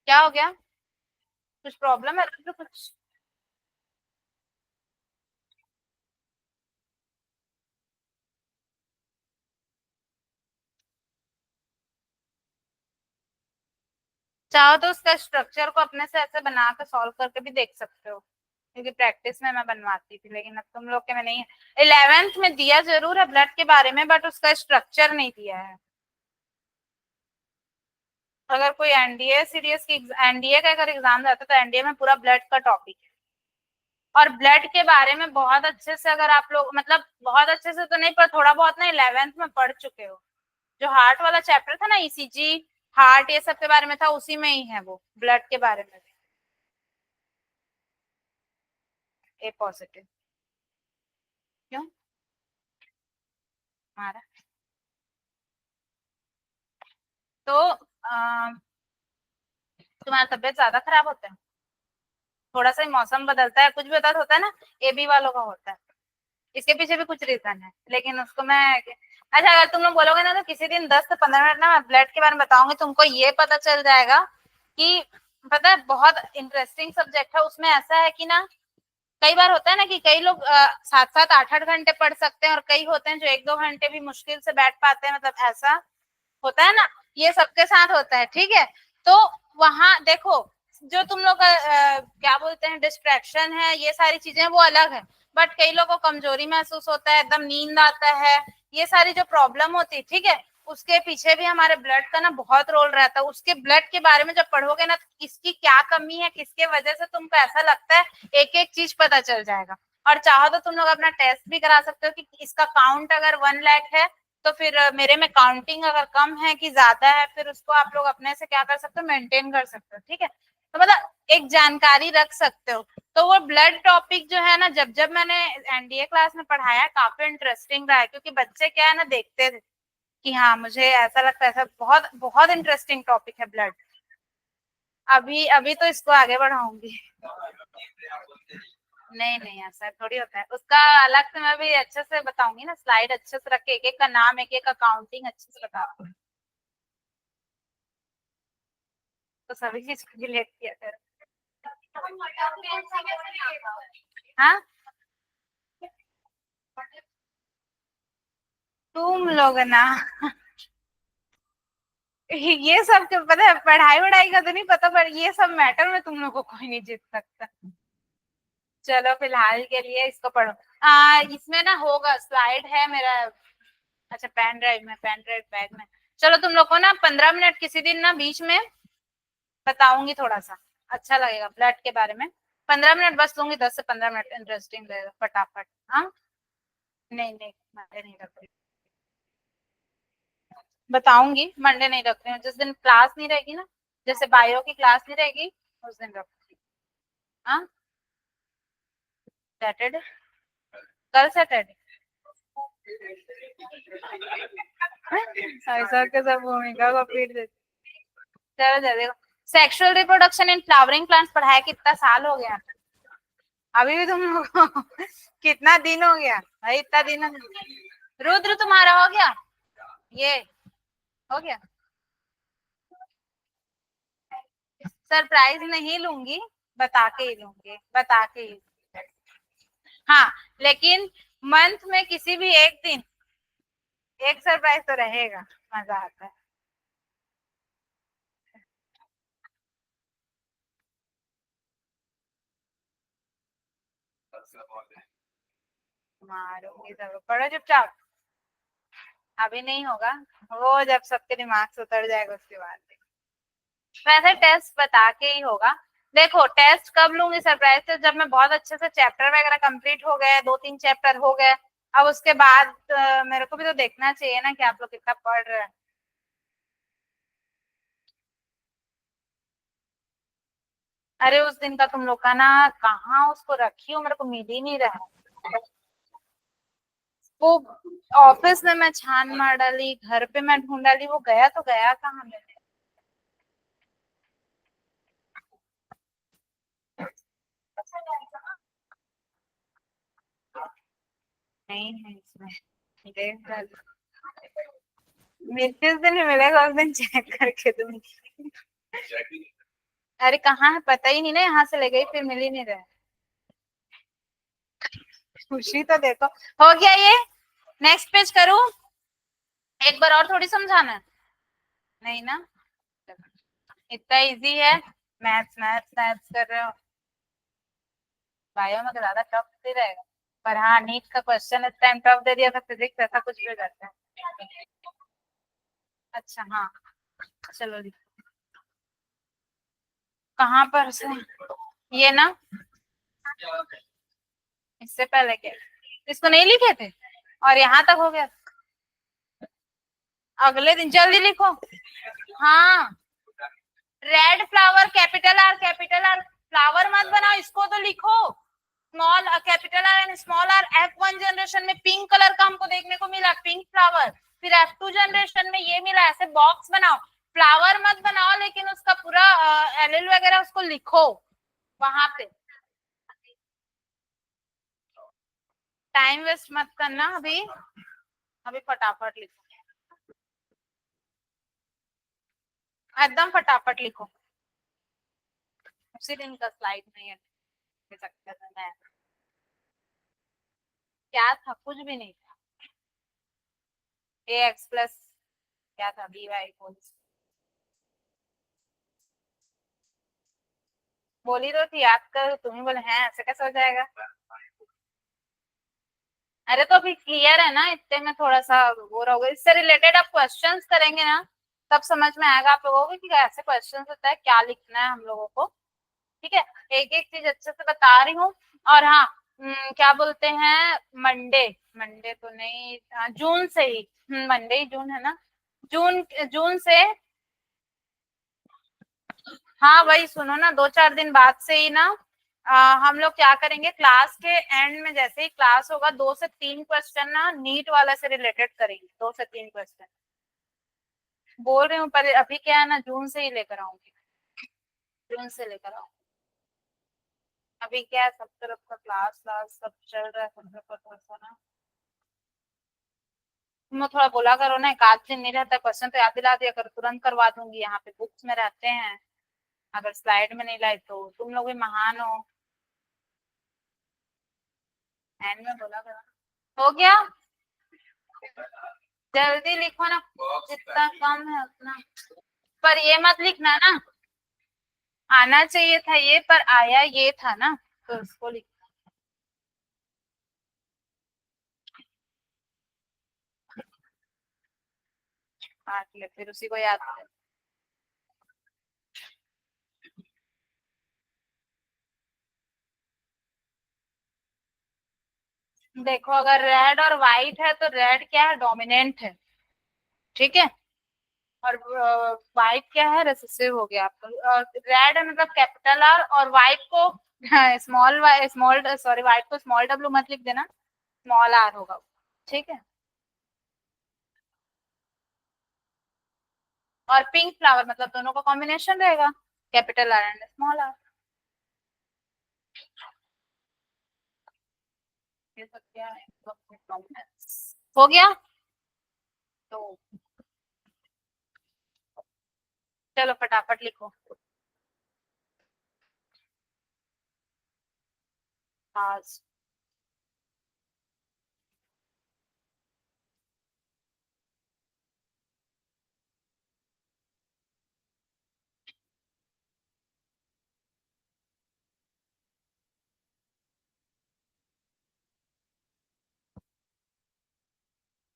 क्या हो गया, कुछ प्रॉब्लम है तो कुछ, चाहो तो उसका स्ट्रक्चर को अपने से ऐसे बना के सॉल्व करके भी देख सकते हो, क्योंकि प्रैक्टिस में मैं बनवाती थी, लेकिन अब तुम लोग के में नहीं है। 11th में दिया जरूर है ब्लड के बारे में, बट उसका स्ट्रक्चर नहीं दिया है। अगर कोई एनडीए सीडीएस की एनडीए का अगर एग्जाम जाता है तो एनडीए में पूरा ब्लड का टॉपिक है, और ब्लड के बारे में बहुत अच्छे से अगर आप लोग मतलब बहुत अच्छे से तो नहीं पर थोड़ा बहुत ना 11th में पढ़ चुके हो, जो हार्ट वाला चैप्टर था ना ईसीजी हार्ट ये सब के बारे में था, उसी में ही है वो ब्लड के बारे में भी। ए पॉजिटिव क्यों हमारा, तो तुम्हारा तबियत ज्यादा खराब होता है, थोड़ा सा ही मौसम बदलता है, कुछ भी होता है ना, ए बी वालों का होता है, इसके पीछे भी कुछ रीजन है, लेकिन उसको मैं अच्छा अगर तुम लोग बोलोगे ना तो किसी दिन 10 से 15 मिनट ना मैं ब्लड के बारे में बताऊंगी, तुमको ये पता चल जाएगा कि पता है बहुत इंटरेस्टिंग सब्जेक्ट है। उसमें ऐसा है कि ना कई बार होता है ना कि कई लोग 7-7 8-8 घंटे पढ़ सकते हैं, और कई होते हैं जो 1-2 घंटे भी मुश्किल से बैठ पाते हैं, मतलब ऐसा होता है ना, ये सबके साथ होता है, ठीक है। तो वहां देखो जो तुम लोग क्या बोलते हैं डिस्ट्रैक्शन है, ये सारी चीजें वो अलग है, बट कई लोगों को कमजोरी महसूस होता है, एकदम नींद आता है, ये सारी जो प्रॉब्लम होती है, ठीक है, उसके पीछे भी हमारे ब्लड का ना बहुत रोल रहता है। उसके ब्लड के बारे में जब पढ़ोगे ना तो किसकी क्या कमी है, किसके वजह से तुमको ऐसा लगता है, एक एक चीज पता चल जाएगा। और चाहो तो तुम लोग अपना टेस्ट भी करा सकते हो कि इसका काउंट अगर 1 लाख है तो फिर मेरे में काउंटिंग अगर कम है कि ज्यादा है, फिर उसको आप लोग अपने से क्या कर सकते हो, मेंटेन कर सकते हो, ठीक है। तो मतलब एक जानकारी रख सकते हो। तो वो ब्लड टॉपिक जो है ना, जब जब मैंने एनडीए क्लास में पढ़ाया काफी इंटरेस्टिंग रहा है, क्योंकि बच्चे क्या है ना देखते थे कि हाँ मुझे ऐसा लगता है, ऐसा बहुत बहुत इंटरेस्टिंग टॉपिक है ब्लड। अभी अभी तो इसको आगे बढ़ाऊंगी। नहीं नहीं ऐसा थोड़ी होता है, उसका अलग से मैं भी अच्छे से बताऊंगी ना, स्लाइड अच्छे से रख के एक एक का नाम एक एक का काउंटिंग अच्छे से बता, तो सभी चीज को रिलेट किया करो। हाँ तुम लोग ना ये सब तो पता है, पढ़ाई वढ़ाई का तो नहीं पता, पर ये सब मैटर में तुम लोग को कोई नहीं जीत सकता। चलो फिलहाल के लिए इसको पढ़ो। इसमें ना होगा, स्लाइड है मेरा। अच्छा पेन ड्राइव बैग में। चलो तुम लोग को ना 15 मिनट किसी दिन ना बीच में बताऊंगी, थोड़ा सा अच्छा लगेगा ब्लड के बारे में। 15 मिनट बस लूंगी, 10 से 15 मिनट, इंटरेस्टिंग रहेगा फटाफट। हाँ नहीं नहीं मंडे नहीं रख रही, बताऊंगी। मंडे नहीं रख रही हूँ, जिस दिन क्लास नहीं रहेगी ना, जैसे बायो की क्लास नहीं रहेगी उस दिन रखूंगी। हाँ सैटरडे, कल सैटरडे। ऐसा कैसा भूमिका को पीट देती। चलो दे देखो, sexual reproduction in flowering plants पढ़ाया, कितना साल हो गया अभी भी तुम लोग को? कितना दिन हो गया भाई, इतना दिन हो गया। रुद्र तुम्हारा हो गया, ये हो गया। सरप्राइज नहीं लूंगी, बता के ही लूंगी, बता के ही। हाँ लेकिन मंथ में किसी भी एक दिन एक सरप्राइज तो रहेगा, मजा आता है। मारूंगी जरूर, पढ़ो चुपचाप। अभी नहीं होगा, वो जब सबके दिमाग से उतर जाएगा उसके बाद। वैसे टेस्ट बता के ही होगा। देखो टेस्ट कब लूंगी सरप्राइज से, जब मैं बहुत अच्छे से चैप्टर वगैरह कंप्लीट हो गए, 2-3 चैप्टर हो गए। अब उसके बाद मेरे को भी तो देखना चाहिए ना कि आप लोग कितना पढ़ रहे हैं। अरे उस दिन का तुम लोग का ना, कहाँ उसको रखी हो, मेरे को मिल ही नहीं रहा है। वो ऑफिस में मैं छान मार डाली, घर पे मैं ढूंढ डाली, वो गया तो गया कहाँ मैंने। नहीं है इसमें, देख डाली। जिस दिन मिलेगा उस दिन चेक करके दूंगी। अरे कहाँ है पता ही नहीं ना, यहाँ से ले गई फिर मिल ही नहीं रहा है। खुशी तो देखो, हो गया ये। नेक्स्ट पेज करूँ, एक बार और थोड़ी समझाना है। नहीं ना, इतना इजी है। मैथ्स मैथ्स मैथ्स कर रहे हो, बायो में तो ज्यादा टफ ही रहेगा। पर हाँ नीट का क्वेश्चन इस टाइम टफ दे दिया था, फिजिक्स ऐसा कुछ भी हो जाता है। अच्छा हाँ, चलो लिखो। कहाँ पर से, ये ना, इससे पहले क्या, इसको नहीं लिखे थे और यहाँ तक हो गया। अगले दिन जल्दी लिखो। हाँ red flower capital R flower मत बनाओ, इसको तो लिखो। Small capital R and small R, F1 generation में पिंक कलर का हमको देखने को मिला, पिंक फ्लावर। फिर F2 जनरेशन में ये मिला, ऐसे बॉक्स बनाओ। फ्लावर मत बनाओ, लेकिन उसका पूरा एल वगैरह उसको लिखो वहां पे। टाइम वेस्ट मत करना अभी, अभी फटाफट लिखो, एकदम फटाफट लिखो। उसी दिन का स्लाइड नहीं है सकते मैं, क्या था, कुछ भी नहीं था। ए एक्स प्लस क्या था, बी वाई को बोली तो थी, याद कर, तुम ही बोले हैं ऐसे कैसे हो जाएगा। अरे तो अभी क्लियर है ना, इतने में थोड़ा सा वो रहोगे, इससे रिलेटेड आप क्वेश्चंस करेंगे ना, तब समझ में आएगा आप लोगों को कि ऐसे क्वेश्चंस होता है, क्या लिखना है हम लोगों को। ठीक है, एक एक चीज अच्छे से बता रही हूँ। और हाँ क्या बोलते हैं, मंडे, मंडे तो नहीं, जून से ही, मंडे ही जून है ना, जून जून से। हाँ वही सुनो ना, 2-4 दिन बाद से ही ना हम लोग क्या करेंगे, क्लास के एंड में जैसे ही क्लास होगा, 2 से 3 क्वेश्चन ना नीट वाला से रिलेटेड करेंगे, 2 से 3 क्वेश्चन बोल रही हूँ। पर अभी क्या है ना, जून से ही लेकर आऊंगी, जून से लेकर आऊंगी। अभी क्या है, सब तरफ का क्लास क्लास सब चल रहा है, सब तरफ का थोड़ा सा ना, तुम लोग थोड़ा बोला करो ना, एक आध दिन नहीं रहता क्वेश्चन तो याद दिला दिया करो, तुरंत करवा दूंगी, यहाँ पे बुक्स में रहते हैं। अगर स्लाइड में नहीं लाई तो तुम लोग भी महान हो। एंड में बोला करो, हो गया, जल्दी लिखो ना, जितना कम है उतना। पर ये मत लिखना ना, आना चाहिए था ये, पर आया ये था ना, तो उसको लिख। काट ले, फिर उसी को याद कर। देखो अगर रेड और व्हाइट है तो रेड क्या है, डोमिनेंट है, ठीक है। और व्हाइट क्या है, रिसेसिव हो गया आपका। और रेड है मतलब कैपिटल आर, और व्हाइट को small Y, small sorry white को स्मॉल डब्ल्यू मत लिख देना, स्मॉल आर होगा, ठीक है। और पिंक फ्लावर मतलब दोनों का कॉम्बिनेशन रहेगा, capital R and small R. ये सब क्या है, हो गया। तो चलो फटाफट लिखो। आज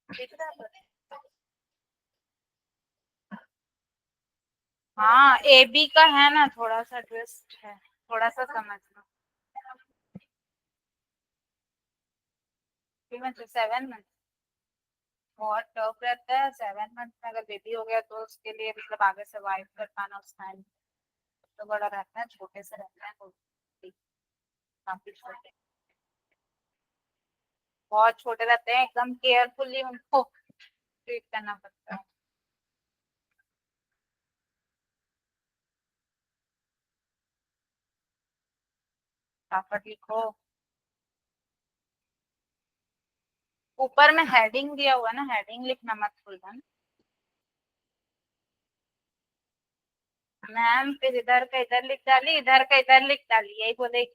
लिख रहा है। हाँ ए बी का है ना, थोड़ा सा ट्विस्ट है, थोड़ा सा समझ लो। 7 मंथ बहुत टफ रहता है, 7 मंथ में अगर बेबी हो गया तो उसके लिए मतलब आगे सर्वाइव कर पाना उस टाइम तो बड़ा रहता है, छोटे से रहते हैं तो काफी छोटे, बहुत छोटे रहते हैं, एकदम केयरफुली उनको ट्रीट करना पड़ता है। फटाफट लिखो। ऊपर में हेडिंग दिया हुआ है ना, हेडिंग लिखना मत भूलना। मैम फिर इधर का इधर लिख डाली, इधर का इधर लिख डाली, यही बोले।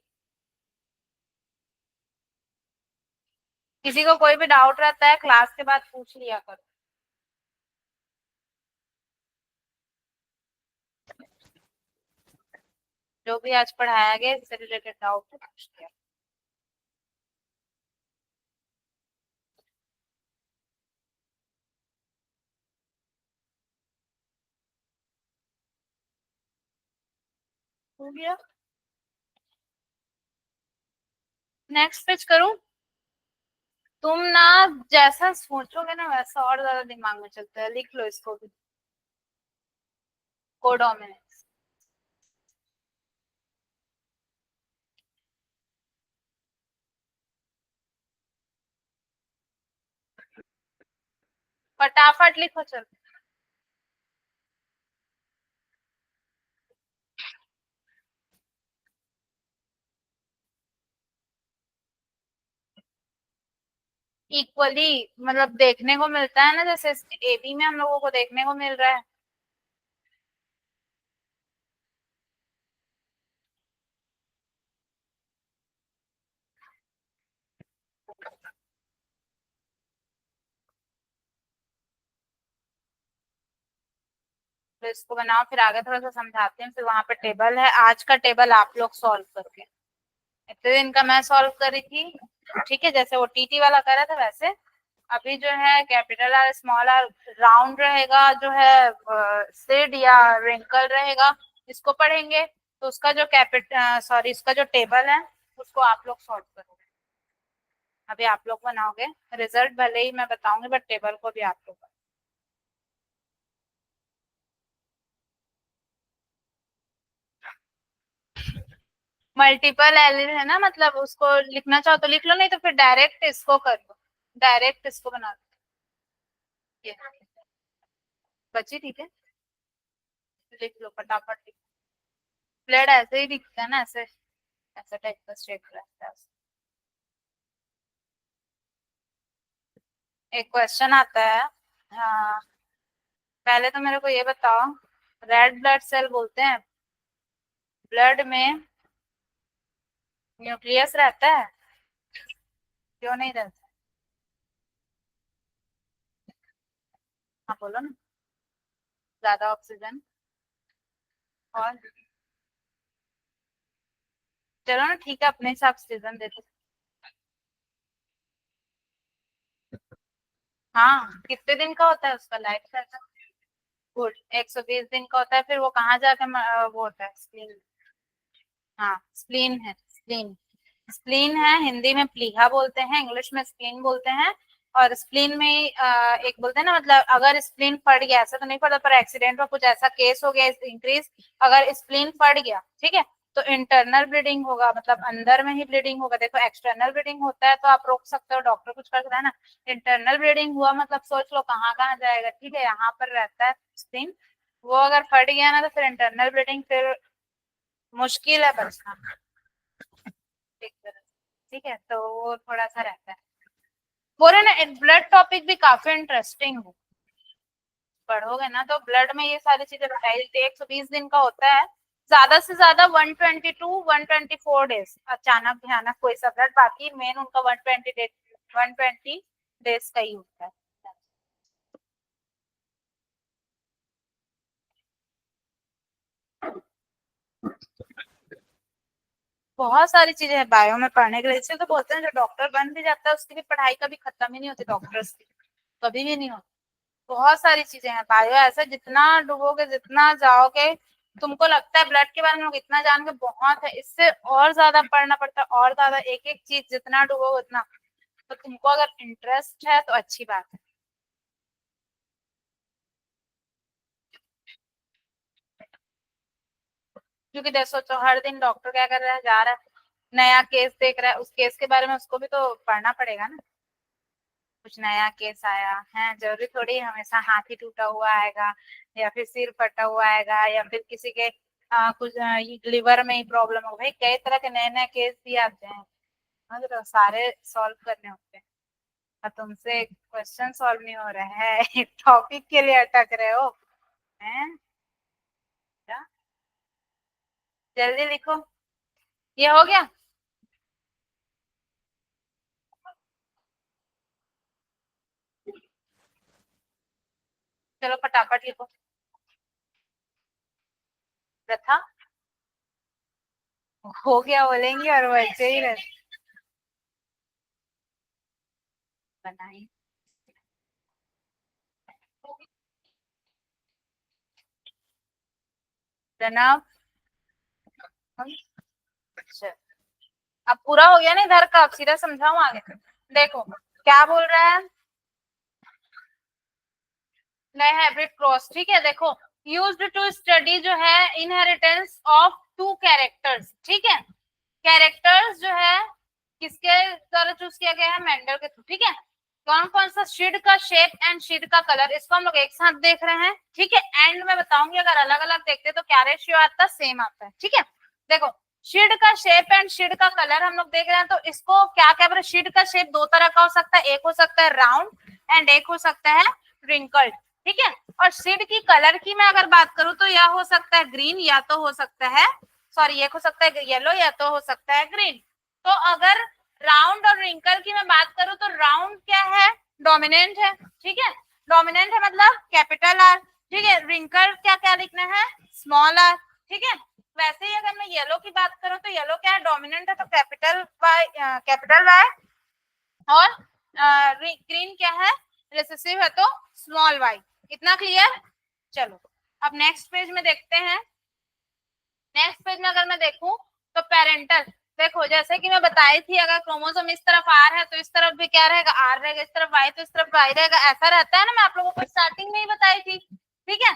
किसी को कोई भी डाउट रहता है क्लास के बाद पूछ लिया करो। जो भी आज पढ़ाया गया इससे रिलेटेड डाउट है पूछ लिया। हो गया। नेक्स्ट पेज करूं। तुम ना जैसा सोचोगे ना वैसा और ज्यादा दिमाग में चलता है, लिख लो इसको भी। कोडोमिनेंस। फटाफट लिखो चलो। इक्वली मतलब देखने को मिलता है ना, जैसे एबी में हम लोगों को देखने को मिल रहा है। तो इसको बनाओ, फिर आगे थोड़ा सा समझाते हैं, फिर वहां पे टेबल है, आज का टेबल आप लोग सॉल्व करके। इतने दिन का मैं सॉल्व करी थी, ठीक है, जैसे वो टीटी वाला करा था वैसे। अभी जो है capital R small R, round रहेगा जो है सिड या रिंकल रहेगा, इसको पढ़ेंगे। तो उसका जो सॉरी इसका जो टेबल है उसको आप लोग सॉल्व करोगे। अभी आप लोग बनाओगे, रिजल्ट भले ही मैं बताऊंगी बट टेबल को भी आप लोग। मल्टीपल एलिड है ना, मतलब उसको लिखना चाहो तो लिख लो, नहीं तो फिर डायरेक्ट इसको कर लो, डायरेक्ट इसको बना लो। ये बची, ठीक है, लिख लो फटाफट लिख। ब्लड ऐसे ही दिखता है ना, ऐसे ऐसा टाइप का शेप रहता है। एक क्वेश्चन आता है। हाँ, पहले तो मेरे को ये बताओ, रेड ब्लड सेल बोलते हैं, ब्लड में न्यूक्लियस रहता है, क्यों नहीं रहता? हाँ बोलो ना। ज्यादा ऑक्सीजन। और चलो ना ठीक है, अपने हिसाब से रीजन देते। हाँ कितने दिन का होता है उसका लाइफ साइकिल? गुड, 120 दिन का होता है, फिर वो कहाँ जाकर वो होता है, स्प्लीन। हाँ स्प्लीन है, स्प्लीन, स्प्लीन है, हिंदी में प्लीहा बोलते हैं, इंग्लिश में स्प्लीन बोलते हैं। और स्प्लीन में एक बोलते हैं ना, मतलब अगर स्प्लीन फट गया, ऐसा तो नहीं पता, पर एक्सीडेंट में कुछ ऐसा केस हो गया इंक्रीज, अगर स्प्लीन फट गया, ठीक है, तो इंटरनल ब्लीडिंग होगा, मतलब अंदर में ही ब्लीडिंग होगा। देखो एक्सटर्नल ब्लीडिंग होता है तो आप रोक सकते हो, डॉक्टर कुछ कर सकता है ना। इंटरनल ब्लीडिंग हुआ मतलब सोच लो कहाँ कहाँ जाएगा, ठीक है, यहाँ पर रहता है स्प्लीन, वो अगर फट गया ना तो फिर इंटरनल ब्लीडिंग, फिर मुश्किल है बचना, एक तरह से, ठीक है, तो वो थोड़ा सा रहता है। बोल रहे ना ब्लड टॉपिक भी काफी इंटरेस्टिंग है, पढ़ोगे ना तो ब्लड में ये सारी चीजें बताई जाती है। 120 दिन का होता है, ज्यादा से ज्यादा 122 124 डेज, अचानक भयानक कोई सा ब्लड, बाकी मेन उनका 120 डेज का ही होता है। बहुत सारी चीजें हैं बायो में पढ़ने के लिए, इसलिए तो बोलते हैं जो डॉक्टर बन भी जाता है उसकी भी पढ़ाई कभी खत्म ही नहीं होती, डॉक्टर्स की कभी भी नहीं होती। बहुत सारी चीजें हैं बायो, ऐसा जितना डूबोगे जितना जाओगे, तुमको लगता है ब्लड के बारे में लोग इतना जान के बहुत है, इससे और ज्यादा पढ़ना पड़ता है, और ज्यादा, एक एक चीज जितना डूबोगे उतना। तो तुमको अगर इंटरेस्ट है तो अच्छी बात है। क्योंकि देखो सोचो हर दिन डॉक्टर क्या कर रहा है, जा रहा है नया केस देख रहा है, उस केस के बारे में उसको भी तो पढ़ना पड़ेगा ना। कुछ नया केस आया है, जरूरी थोड़ी हमेशा हाथ ही टूटा हुआ आएगा, या फिर सिर फटा हुआ आएगा, या फिर किसी के कुछ लिवर में ही प्रॉब्लम हो, भाई कई तरह के नए नए केस भी आते हैं, समझ रहे हो, सारे सॉल्व करने होते हैं। और तुमसे क्वेश्चन सॉल्व नहीं हो रहा है टॉपिक के लिए अटक रहे हो हैं, क्या? जल्दी लिखो, ये हो गया। चलो फटाफट लिखो। प्रथा हो गया बोलेंगे और वैसे ही रह बनाई। प्रणव, अच्छा, अब पूरा हो गया ना इधर का, अब सीधा समझाऊं आगे। देखो क्या बोल रहा है, नए हाइब्रिड क्रॉस, ठीक है, देखो यूज्ड टू स्टडी जो है इनहेरिटेंस ऑफ टू कैरेक्टर्स, ठीक है, कैरेक्टर्स जो है किसके द्वारा चूज किया गया है, मेंडल के थ्रू, ठीक है। कौन कौन सा शीड का शेप एंड शीड का कलर, इसको हम लोग एक साथ देख रहे हैं, ठीक है, एंड में बताऊंगी अगर अलग अलग देखते तो क्या रेशियो आता है, सेम आता है, ठीक है। देखो शीड का शेप एंड शीड का कलर हम लोग देख रहे हैं, तो इसको क्या क्या बोले, शीड का शेप दो तरह का हो सकता है, एक हो सकता है राउंड एंड एक हो सकता है रिंकल्ड, ठीक है। और शीड की कलर की मैं अगर बात करूं तो यह हो सकता है ग्रीन, या तो हो सकता है, सॉरी ये हो सकता है येलो, या तो हो सकता है ग्रीन। तो अगर राउंड और रिंकल की मैं बात करूं तो राउंड क्या है, डोमिनेंट है, ठीक है, डोमिनेंट है मतलब कैपिटल आर, ठीक है, रिंकल क्या क्या लिखना है, स्मॉल आर, ठीक है। वैसे ही अगर मैं येलो की बात करूं तो येलो क्या है, डोमिनेंट है तो कैपिटल वाई, कैपिटल वाई, और ग्रीन क्या है, रिसेसिव है तो स्मॉल वाई। इतना क्लियर। चलो अब नेक्स्ट पेज में देखते हैं। नेक्स्ट पेज में अगर मैं देखूं तो पेरेंटल, देखो जैसे कि मैं बताई थी, अगर क्रोमोसोम इस तरफ आर है तो इस तरफ भी क्या रहेगा, आर रहेगा, इस तरफ वाई तो इस तरफ वाई रहेगा, ऐसा रहता है ना, मैं आप लोगों को स्टार्टिंग में ही बताई थी, ठीक है,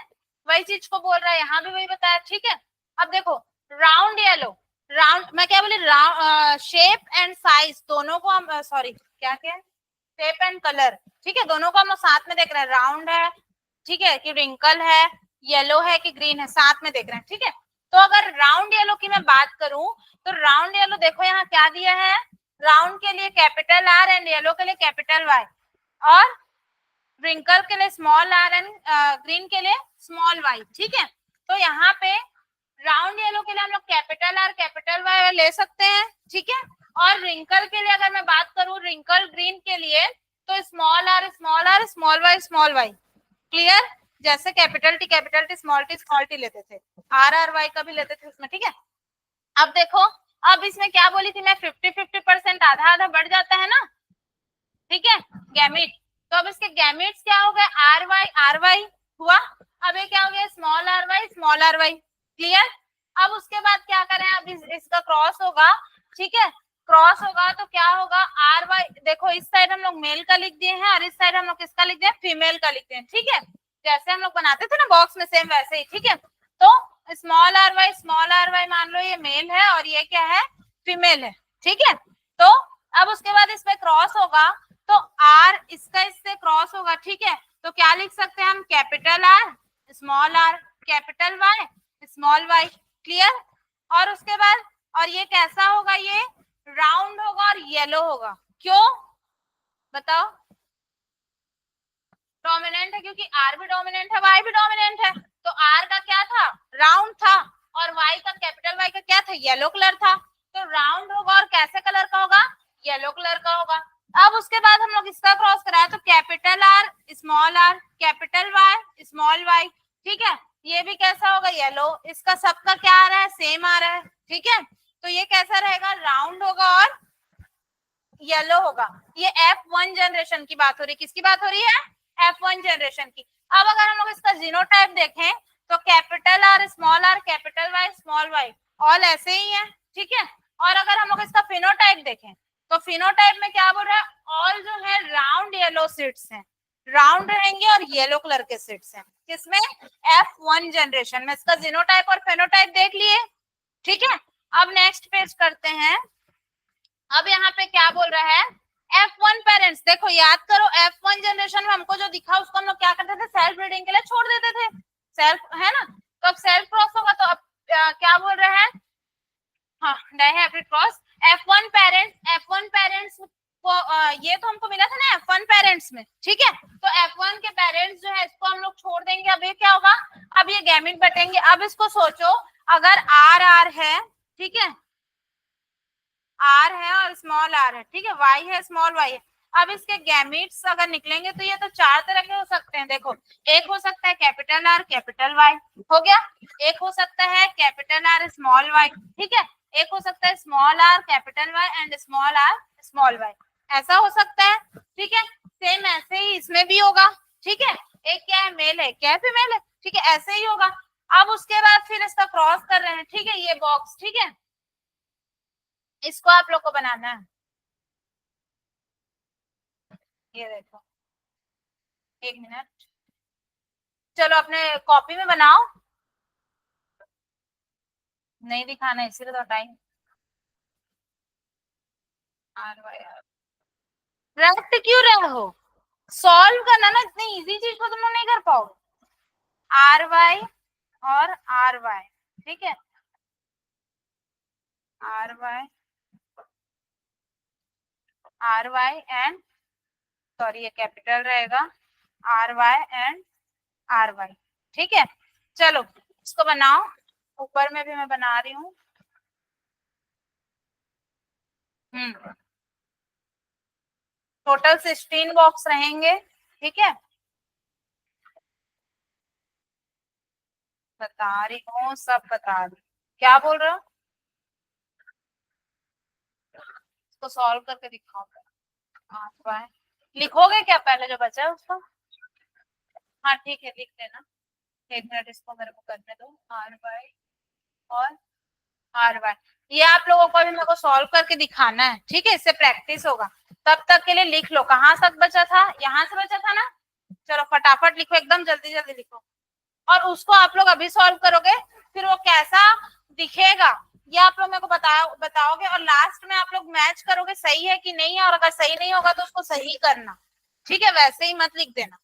वही चीज को बोल रहा है, यहाँ भी वही बताया, ठीक है। अब देखो राउंड येलो, राउंड मैं क्या बोली, शेप एंड साइज दोनों को हम, सॉरी क्या क्या, शेप एंड कलर, ठीक है, दोनों को हम साथ में देख रहे हैं, राउंड है, ठीक है, कि रिंकल है, येलो है कि ग्रीन है, साथ में देख रहे हैं, ठीक है। तो अगर राउंड येलो की मैं बात करूं तो राउंड येलो देखो यहाँ क्या दिया है, राउंड के लिए कैपिटल आर एंड येलो के लिए कैपिटल वाई, और रिंकल के लिए स्मॉल आर एंड ग्रीन के लिए स्मॉल वाई, ठीक है। तो यहाँ पे राउंड येलो के लिए हम लोग कैपिटल आर कैपिटल वाई ले सकते हैं, ठीक है। और रिंकल के लिए अगर मैं बात करूं, रिंकल ग्रीन के लिए तो small R small R, small Y, clear. जैसे कैपिटल टी स्मॉल टी लेते थे, आर आर वाई का भी लेते थे उसमें, ठीक है। अब देखो, अब इसमें क्या बोली थी मैं, 50-50% आधा आधा बढ़ जाता है ना, ठीक है, गैमिट। तो अब इसके गैमिट्स क्या हो गए, आर वाई हुआ, अब ये क्या हो गया, स्मॉल आर वाई, क्लियर। अब उसके बाद क्या करें, अब इसका क्रॉस होगा, ठीक है, क्रॉस होगा तो क्या होगा, आर वाई, देखो इस साइड हम लोग मेल का लिख दिए हैं और इस साइड हम लोग किसका लिख दिए, फीमेल का लिख दिए, ठीक है, जैसे हम लोग बनाते थे ना बॉक्स में, सेम वैसे ही, ठीक है। तो स्मॉल आर वाई मान लो ये मेल है और ये क्या है, फीमेल है, ठीक है। तो अब उसके बाद इसमें क्रॉस होगा, तो आर इसका इससे क्रॉस होगा, ठीक है, तो क्या लिख सकते हैं हम, capital R, small R, capital Y, small Y, clear. और उसके बाद, और ये कैसा होगा, ये राउंड होगा और येलो होगा, क्यों बताओ, डोमिनेंट है, क्योंकि आर भी डोमिनेंट है, वाई भी डोमिनेंट है, तो आर का क्या था, राउंड था, और वाई का, कैपिटल वाई का क्या था, येलो कलर था, तो राउंड होगा और कैसे कलर का होगा, येलो कलर का होगा। अब उसके बाद हम लोग इसका क्रॉस कराए तो capital R, capital Y, small Y, ठीक है, ये भी कैसा होगा, येलो, इसका सबका क्या आ रहा है, सेम आ रहा है, ठीक है, तो ये कैसा रहेगा, राउंड होगा और येलो होगा। ये F1 जनरेशन की बात हो रही है, किसकी बात हो रही है, F1 जनरेशन की। अब अगर हम लोग इसका जीनोटाइप देखें तो capital R, capital Y, small Y, all ऐसे ही है, ठीक है। और अगर हम लोग इसका फिनोटाइप देखें तो फिनोटाइप में क्या बोल रहा है, ऑल जो है राउंड येलो सीड्स हैं, राउंड रहेंगे और येलो कलर के सीड्स हैं, किसमें, F1 जनरेशन में। इसका जीनोटाइप और फेनोटाइप देख लिए, ठीक है। अब नेक्स्ट पेज करते हैं। अब यहाँ पे क्या बोल रहा है, F1 पेरेंट्स, देखो याद करो F1 जनरेशन में हमको जो दिखा उसको हम लोग क्या करते थे, सेल्फ ब्रीडिंग के लिए छोड़ देते थे, सेल्फ है ना, तो अब सेल्फ क्रॉस होगा, तो अब क्या बोल रहे हैं, हाँ डायहाइब्रिड क्रॉस। F1 पेरेंट्स को ये तो हमको मिला था ना F1 पेरेंट्स में, ठीक है, तो F1 के पेरेंट्स जो है इसको हम लोग छोड़ देंगे। अब ये क्या होगा, अब ये गैमीट बटेंगे। अब इसको सोचो, अगर आर आर है, ठीक है, आर है और स्मॉल आर है, ठीक है, वाई है, स्मॉल वाई है। अब इसके गैमीट्स अगर निकलेंगे तो ये तो चार तरह के हो सकते हैं, देखो, एक हो सकता है कैपिटल आर, कैपिटल वाई, हो गया, एक हो सकता है कैपिटल आर, स्मॉल वाई, ठीक है, एक हो सकता है small R, capital Y and small R, small Y, ऐसा हो सकता है, ठीक है। सेम ऐसे ही इसमें भी होगा, ठीक है, एक क्या है, मेल है, क्या है, फीमेल है, ठीक है, ऐसे ही होगा। अब उसके बाद फिर इसका क्रॉस कर रहे हैं, ठीक है, ये बॉक्स, ठीक है, इसको आप लोग को बनाना है, ये देखो, एक मिनट, चलो अपने कॉपी में बनाओ, नहीं दिखाना इसीलिए तो टाइम, आर वाई आर, रट क्यों रहे हो, सॉल्व करना ना, इतनी इजी चीज को तुम लोग नहीं कर पाओगे। आर वाई और आर वाई, ठीक है, R Y, R Y and, sorry ये कैपिटल रहेगा, R Y and R Y, ठीक है। चलो इसको बनाओ, ऊपर में भी मैं बना रही हूँ। टोटल 16 बॉक्स रहेंगे, ठीक है, बता रही हूँ, सब बता रही, क्या बोल रहे हो, इसको सॉल्व करके दिखाओ, आर वाई लिखोगे क्या, पहले जो बचा है उसको, हाँ ठीक है लिख लेना, एक मिनट इसको मेरे को करने दो, आर वाई और आर वाई, ये आप लोगों को भी मेरे को सॉल्व करके दिखाना है, ठीक है, इससे प्रैक्टिस होगा। तब तक के लिए लिख लो, कहाँ तक बचा था, यहाँ से बचा था ना, चलो फटाफट लिखो, एकदम जल्दी जल्दी लिखो, और उसको आप लोग अभी सॉल्व करोगे, फिर वो कैसा दिखेगा ये आप लोग मेरे को बताओगे, और लास्ट में आप लोग मैच करोगे सही है कि नहीं है, और अगर सही नहीं होगा तो उसको सही करना, ठीक है, वैसे ही मत लिख देना,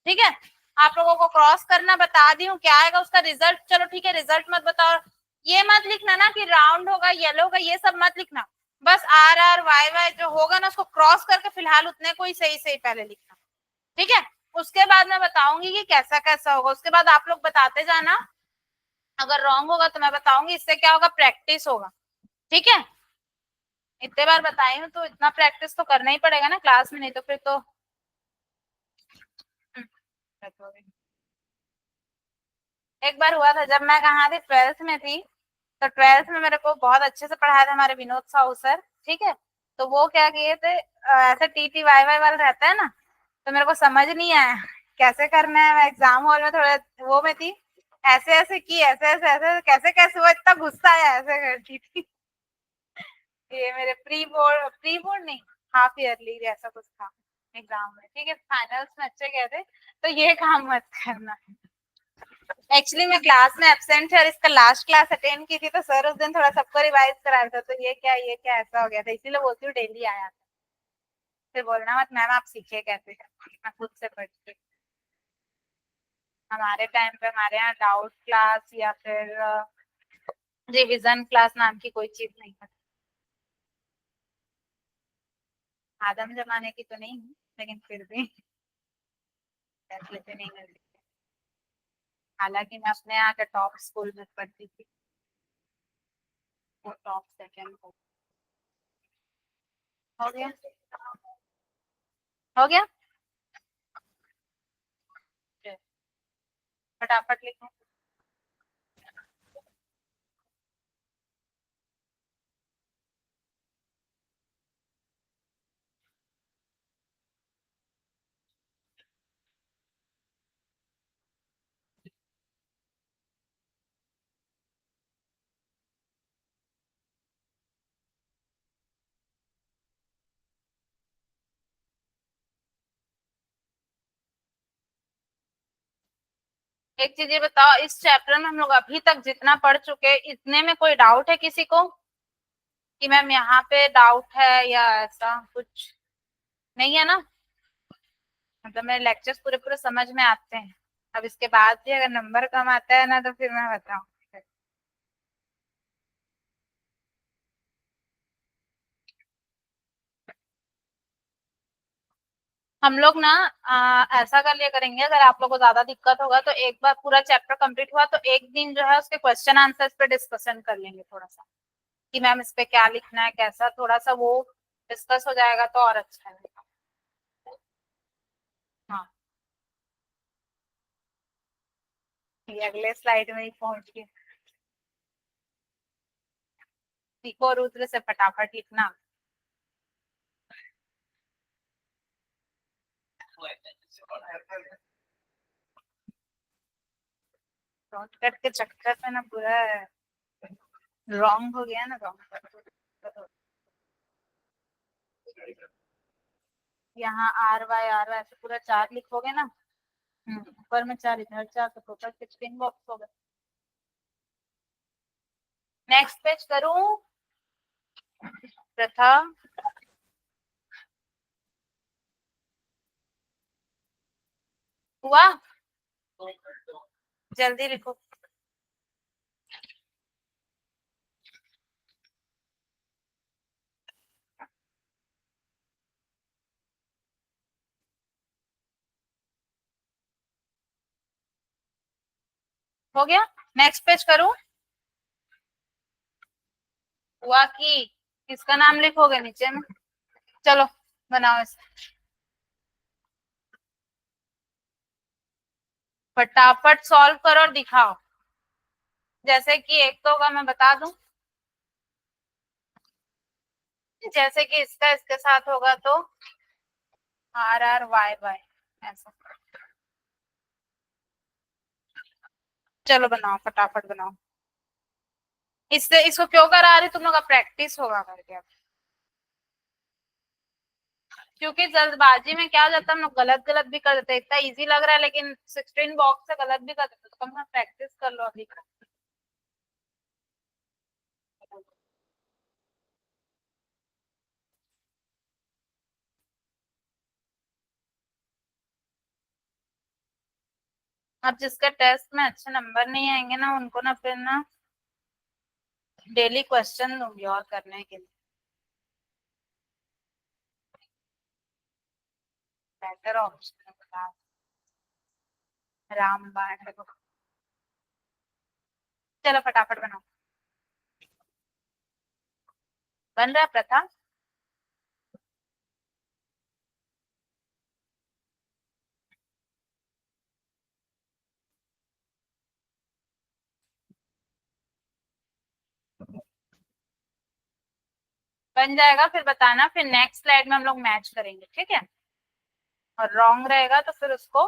ठीक है। आप लोगों को क्रॉस करना बता दी हूँ, क्या आएगा उसका रिजल्ट, चलो ठीक है, रिजल्ट मत बताओ, ये मत लिखना ना कि राउंड होगा, येलो होगा, ये सब मत लिखना, बस आर आर वाई वाई जो होगा ना उसको क्रॉस करके फिलहाल उतने को ही सही सही पहले लिखना, ठीक है। उसके बाद मैं बताऊंगी कि कैसा कैसा होगा, उसके बाद आप लोग बताते जाना, अगर रॉन्ग होगा तो मैं बताऊंगी, इससे क्या होगा, प्रैक्टिस होगा, ठीक है। इतने बार बताई हूँ तो इतना प्रैक्टिस तो करना ही पड़ेगा ना क्लास में, नहीं तो फिर तो एक बार हुआ था जब मैं कहाँ थी, 12th में थी, तो 12th में मेरे को बहुत अच्छे से पढ़ाया था हमारे विनोद साहू सर, ठीक है, तो वो क्या किए थे, ऐसे टी टी वाई वाई वाला रहता है ना, तो मेरे को समझ नहीं आया कैसे करना है, मैं एग्जाम हॉल में थोड़ा वो में थी, ऐसे ऐसे की, ऐसे ऐसे ऐसे कैसे कैसे, वो इतना गुस्सा आया ऐसे करती थी। ये मेरे प्री बोर्ड नहीं, हाफ ईयरली ऐसा कुछ था एग्जाम में, ठीक है, फाइनल्स में अच्छे गए थे, तो ये काम मत करना। एक्चुअली मैं क्लास में एब्सेंट थी और इसका लास्ट क्लास अटेंड की थी, तो सर उस दिन थोड़ा सबको रिवाइज करा रहा था, तो ये क्या ऐसा हो गया था, इसीलिए बोलती हूँ डेली आया था। फिर बोलना मत मैम आप सीखे कैसे, मैं खुद से पढ़ती। हमारे टाइम पे हमारे यहाँ डाउट क्लास या फिर रिवीजन क्लास नाम की कोई चीज नहीं है। आदम जमाने की तो नहीं हूँ, लेकिन फिर भी फैसले से नहीं कर सकते। हालांकि मैं अपने यहाँ के टॉप स्कूल में पढ़ती थी, वो टॉप सेकंड हो गया, हो गया, फटाफट लिखो। एक चीज ये बताओ, इस चैप्टर में हम लोग अभी तक जितना पढ़ चुके, इतने में कोई डाउट है किसी को कि मैम यहाँ पे डाउट है या ऐसा कुछ नहीं है ना? मतलब मेरे लेक्चर्स पूरे पूरे समझ में आते हैं। अब इसके बाद भी अगर नंबर कम आता है ना, तो फिर मैं बताऊँ। हम लोग ना ऐसा कर लिया करेंगे, अगर आप लोग को ज्यादा दिक्कत होगा तो एक बार पूरा चैप्टर कंप्लीट हुआ तो एक दिन जो है उसके क्वेश्चन आंसर्स पे डिस्कशन कर लेंगे थोड़ा सा, कि मैम इस पे क्या लिखना है कैसा, थोड़ा सा वो डिस्कस हो जाएगा तो और अच्छा है। हाँ, ये अगले स्लाइड में ही पहुंच गए। सीखो रुद्र से फटाफट लिखना। शॉर्टकट के चक्कर में ना पूरा रॉन्ग हो गया ना, रॉन्ग। यहाँ आर वाई ऐसे पूरा चार लिखोगे ना। ऊपर में चार इधर चार, तो टोटल 16 बॉक्स हो गए। नेक्स्ट पेज करूं प्रथा? हुआ? जल्दी लिखो। हो गया? नेक्स्ट पेज करूं? हुआ कि किसका नाम लिखोगे नीचे में? चलो बनाओ इसे, फटाफट सॉल्व करो और दिखाओ। जैसे कि एक तो होगा, मैं बता दूं, जैसे कि इसका इसके साथ होगा तो RRYY ऐसा। चलो बनाओ, फटाफट बनाओ। इससे इसको क्यों करा रही तुम लोग? का प्रैक्टिस होगा करके अब, क्योंकि जल्दबाजी में क्या हो जाता है, हम लोग गलत गलत भी कर देते हैं। इतना इजी लग रहा है लेकिन 16 बॉक्स से गलत भी कर देते हैं, तो कम प्रैक्टिस कर लो अभी। अब जिसका टेस्ट में अच्छे नंबर नहीं आएंगे ना, उनको ना फिर ना डेली क्वेश्चन दूंगी और करने के लिए। बेटर ऑप्शन क्लास रामबाण। चलो फटाफट बनाओ। बन रहा है प्रथा? बन जाएगा फिर बताना, फिर नेक्स्ट स्लाइड में हम लोग मैच करेंगे, ठीक है? और रॉन्ग रहेगा तो फिर उसको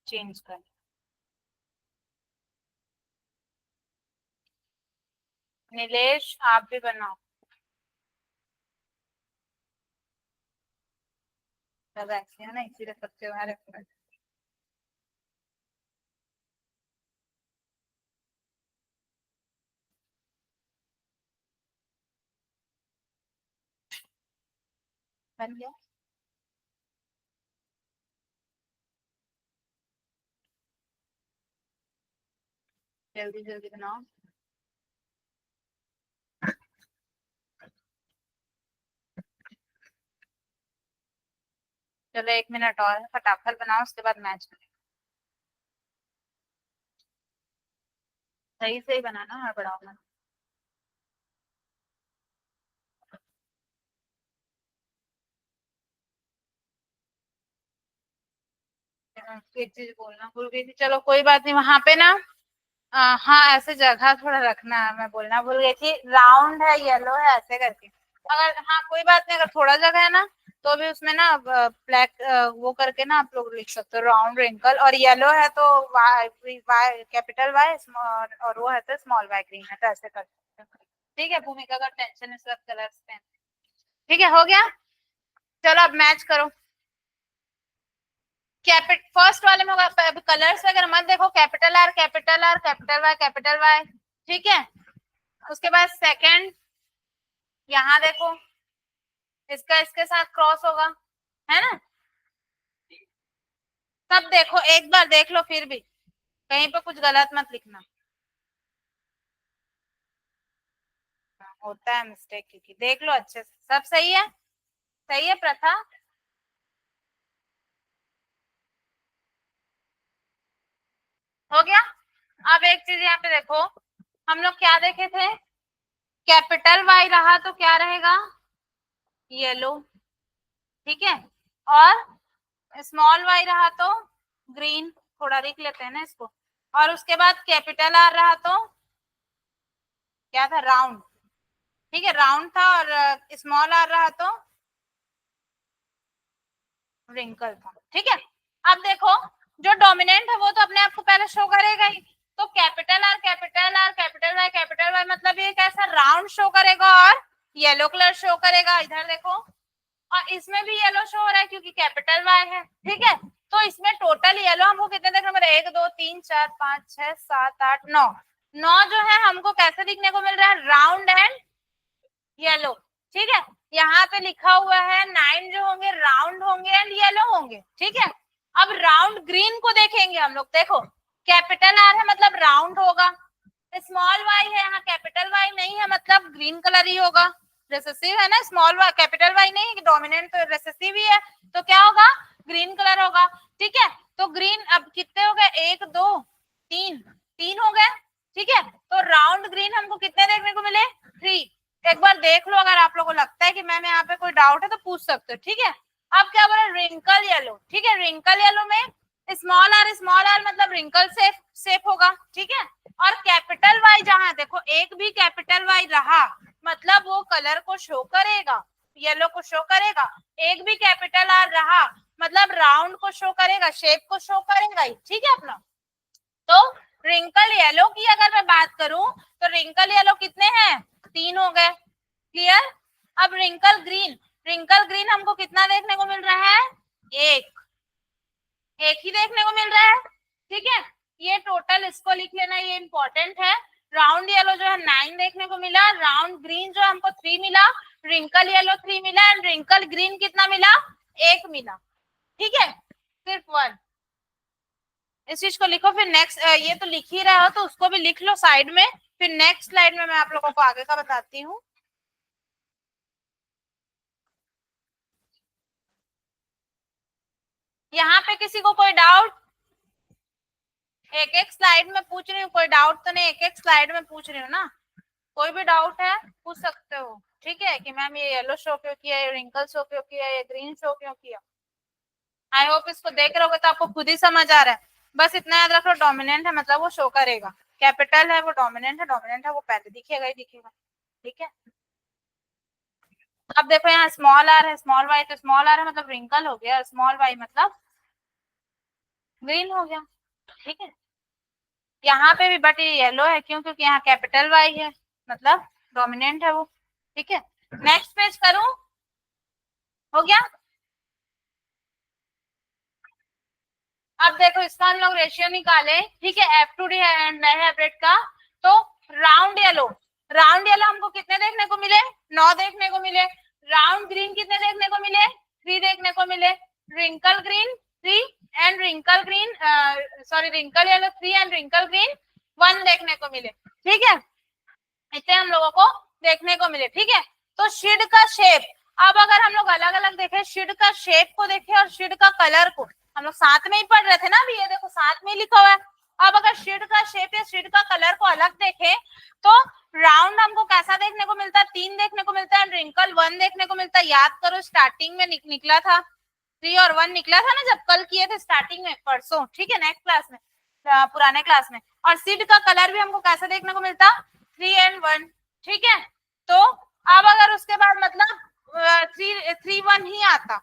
चेंज कर। नीलेश आप भी बनाओ। सब ऐसे है ना, इसीलिए सबसे बाहर बन गया। जल्दी जल्दी बनाओ। चलो 1 मिनट और है, फटाफट बनाओ, उसके बाद मैच करें। सही से ही बनाना, हड़बड़ाओ मत। एक चीज बोलना भूल गई थी, चलो कोई बात नहीं। वहां पे ना हाँ ऐसे जगह थोड़ा रखना है, मैं बोलना भूल गई थी। राउंड है, येलो है, ऐसे करके। अगर हाँ कोई बात नहीं, अगर थोड़ा जगह है ना तो भी उसमें ना ब्लैक वो करके ना आप लोग लिख सकते हो राउंड रिंकल। और येलो है तो वाई वाई कैपिटल वाई, और वो है तो स्मॉल वाई ग्रीन है, तो ऐसे कर सकते हो। ठीक है भूमिका का टेंशन है सब कलर्स पे। ठीक है हो गया। चलो अब मैच करो। फर्स्ट वाले में होगा, कलर्स वगैरह मत देखो, capital R capital R capital Y capital Y. ठीक है। उसके बाद सेकंड, यहाँ देखो, इसका इसके साथ क्रॉस होगा, है ना। सब देखो, एक बार देख लो, फिर भी कहीं पे कुछ गलत मत लिखना। होता है मिस्टेक, क्योंकि देख लो अच्छे से, सब सही है। सही है प्रथा। हो गया। अब एक चीज यहाँ पे देखो, हम लोग क्या देखे थे, कैपिटल वाई रहा तो क्या रहेगा, येलो। ठीक है। और स्मॉल वाई रहा तो ग्रीन, थोड़ा लिख लेते हैं ना इसको। और उसके बाद कैपिटल आर रहा तो क्या था, राउंड। ठीक है राउंड था। और स्मॉल आर रहा तो रिंकल था। ठीक है। अब देखो, जो डोमिनेंट है वो तो अपने आप को पहले शो करेगा ही। तो capital R capital R capital Y मतलब ये कैसा राउंड शो करेगा और येलो कलर शो करेगा। इधर देखो, और इसमें भी येलो शो हो रहा है क्योंकि कैपिटल वाई है। ठीक है। तो इसमें टोटल येलो हमको कितने देखने को मिल रहे हैं, 1 2 3 4 5 6 7 8 9। 9 जो है हमको कैसे दिखने को मिल रहा है, राउंड एंड येलो। ठीक है। यहाँ पे लिखा हुआ है 9 जो होंगे राउंड होंगे एंड येलो होंगे। ठीक है। अब राउंड ग्रीन को देखेंगे हम लोग, देखो कैपिटल आर है मतलब राउंड होगा, स्मॉल वाई है, यहाँ कैपिटल वाई नहीं है मतलब ग्रीन कलर ही होगा। रेसेसिव है ना, स्मॉल वाई कैपिटल वाई नहीं, डोमिनेंट तो रेसेसिव ही है, तो क्या होगा, ग्रीन कलर होगा। ठीक है। तो ग्रीन अब कितने हो गए, 1 2 3, 3 हो गए। ठीक है। तो राउंड ग्रीन हमको कितने देखने को मिले, 3। एक बार देख लो, अगर आप लोगों को लगता है कि मैम यहाँ पे कोई डाउट है तो पूछ सकते हो। ठीक है। अब क्या बोला, रिंकल येलो। ठीक है। रिंकल येलो में स्मॉल आर मतलब रिंकल सेफ होगा। ठीक है। और कैपिटल वाई जहां देखो, एक भी कैपिटल वाई रहा मतलब वो कलर को शो करेगा, येलो को शो करेगा। एक भी कैपिटल आर रहा मतलब राउंड को शो करेगा, शेप को शो करेगा ही। ठीक है अपना। तो रिंकल येलो की अगर मैं बात करूं तो रिंकल येलो कितने हैं, 3 हो गए। क्लियर। अब रिंकल ग्रीन, रिंकल ग्रीन हमको कितना देखने को मिल रहा है, एक, एक ही देखने को मिल रहा है। ठीक है। ये टोटल इसको लिख लेना, ये इंपॉर्टेंट है। राउंड येलो जो है 9 देखने को मिला, राउंड ग्रीन जो हमको 3 मिला, रिंकल येलो 3 मिला एंड रिंकल ग्रीन कितना मिला, 1 मिला। ठीक है। सिर्फ 1। इस चीज को लिखो, फिर नेक्स्ट, ये तो लिख ही रहा हो तो उसको भी लिख लो साइड में, फिर नेक्स्ट स्लाइड में मैं आप लोगों को आगे का बताती हूँ। यहाँ पे किसी को कोई डाउट, एक एक स्लाइड में पूछ रही हूँ, कोई डाउट तो नहीं, एक एक स्लाइड में पूछ रही हूँ ना। कोई भी डाउट है पूछ सकते हो। ठीक है, कि मैम ये येलो शो क्यों किया, ये रिंकल शो क्यों किया, ये ग्रीन शो क्यों किया। आई होप इसको देख रहे हो तो आपको खुद ही समझ आ रहा है। बस इतना याद रखो, डोमिनेंट है मतलब वो शो करेगा, कैपिटल है वो डोमिनेंट है, डोमिनेंट है वो पहले दिखेगा ही दिखेगा। ठीक है। अब देखो यहाँ स्मॉल आर है, स्मॉल वाई, तो स्मॉल आर है मतलब रिंकल हो गया, स्मॉल वाई मतलब ग्रीन हो गया, ठीक है। यहाँ पे भी बट ये येलो है, क्यों? क्योंकि यहाँ कैपिटल वाई है, मतलब डोमिनेंट है वो, ठीक है। नेक्स्ट पेज करूं? हो गया। अब देखो इसका हम लोग रेशियो निकाले, ठीक है, F two D and hybrid का। तो राउंड येलो हमको कितने देखने को मिले? 9 देखने को मिले। राउंड ग्रीन कितने देखने को मिले? 3 देखने को मिले। Wrinkle green 3 and wrinkle green, sorry wrinkle yellow 3 and wrinkle green 1 देखने को मिले, ठीक है। इतने हम लोगों को देखने को मिले, ठीक है। तो शिड का शेप, अब अगर हम लोग अलग अलग देखें, शिड का शेप को देखें और शिड का कलर को, हम लोग साथ में ही पढ़ रहे थे ना, अभी ये देखो साथ में ही लिखा हुआ है। अब अगर शिड का शेप या शिड का कलर को अलग देखें, तो राउंड हमको कैसा देखने को मिलता है? 3 देखने को मिलता है, रिंकल 1 देखने को मिलता है। याद करो स्टार्टिंग में निकला था 3 और 1 निकला था ना, जब कल किए थे स्टार्टिंग में, परसों, ठीक है, नेक्स्ट क्लास में, पुराने क्लास में। और शिड का कलर भी हमको कैसा देखने को मिलता? 3 एंड 1, ठीक है। तो अब अगर उसके बाद मतलब 3 1 ही आता,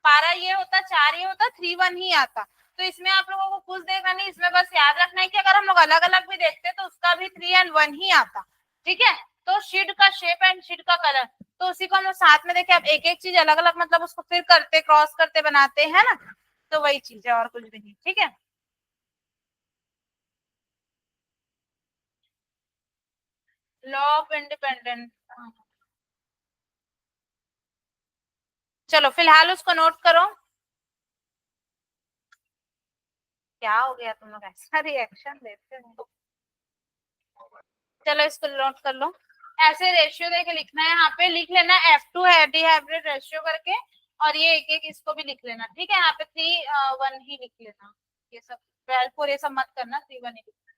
12 ये होता, 4 ये होता, 3 1 ही आता। तो इसमें आप लोगों को कुछ देखना नहीं, इसमें बस याद रखना है कि अगर हम लोग अलग अलग भी देखते तो उसका भी 3 एंड 1 ही आता, ठीक है। तो शिड का शेप एंड शिड का कलर, तो उसी को हम लोग साथ में देखे। अब एक एक चीज अलग अलग मतलब उसको फिर करते, क्रॉस करते बनाते हैं ना, तो वही चीज है और कुछ भी नहीं, ठीक है। लॉ ऑफ इंडिपेंडेंस, चलो फिलहाल उसको नोट करो। क्या हो गया तुम लोग ऐसा रिएक्शन देते हो? चलो इसको नोट कर लो। ऐसे रेशियो देके लिखना है, यहाँ पे लिख लेना F2 है डिहाइब्रिड रेशियो करके, और ये एक एक इसको भी लिख लेना, ठीक है। यहाँ पे 3 1 ही लिख लेना, ये सब 12 4 ये सब मत करना, 3 1 ही लिखना।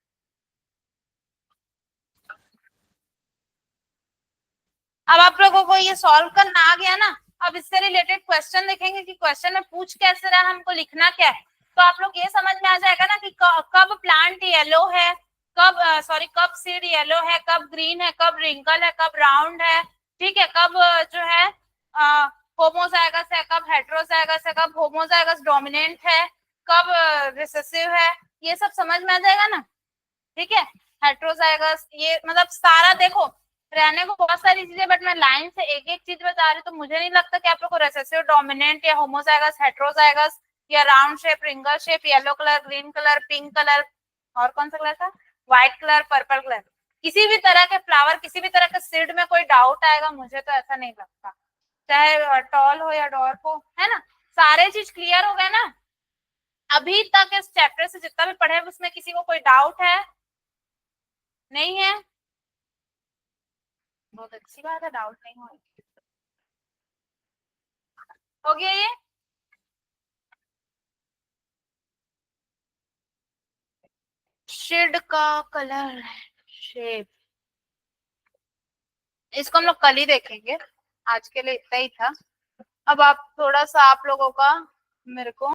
अब आप लोगों को ये सॉल्व करना आ गया ना। अब इससे रिलेटेड क्वेश्चन देखेंगे कि क्वेश्चन में पूछ कैसे रहा, हमको लिखना क्या है। तो आप लोग ये समझ में आ जाएगा ना कि कब प्लांट येलो है, कब सॉरी कब सीड येलो है, कब ग्रीन है, कब रिंकल है, कब राउंड है, ठीक है, कब जो है होमोजाइगस है, कब हेटेरोजाइगस है, कब होमोजाइगस डोमिनेंट है, कब रिसेसिव है। ये सब समझ में आ जाएगा ना, ठीक है। हेटेरोजाइगस ये मतलब सारा देखो, रहने को बहुत सारी चीजें, बट मैं लाइन से एक एक चीज बता रही हूँ, तो मुझे नहीं लगता कि आप लोग को रिसेसिव डोमिनेंट या होमोजाइगस हेटेरोजाइगस या round shape wrinkle shape yellow colour green colour pink colour और कौन सा कलर था, व्हाइट कलर पर्पल कलर, किसी भी तरह के फ्लावर किसी भी तरह के सीड में कोई डाउट आएगा? मुझे तो ऐसा नहीं लगता, चाहे टॉल हो या डॉर्फ हो, है ना। सारे चीज क्लियर हो गए ना अभी तक? इस चैप्टर से जितना भी पढ़े उसमें किसी को कोई डाउट है? नहीं है? बहुत अच्छी बात है, डाउट नहीं हो। हो गया ये? शेड का कलर, शेप, इसको हम लोग कल ही देखेंगे, आज के लिए इतना ही था। अब आप थोड़ा सा आप लोगों का मेरे को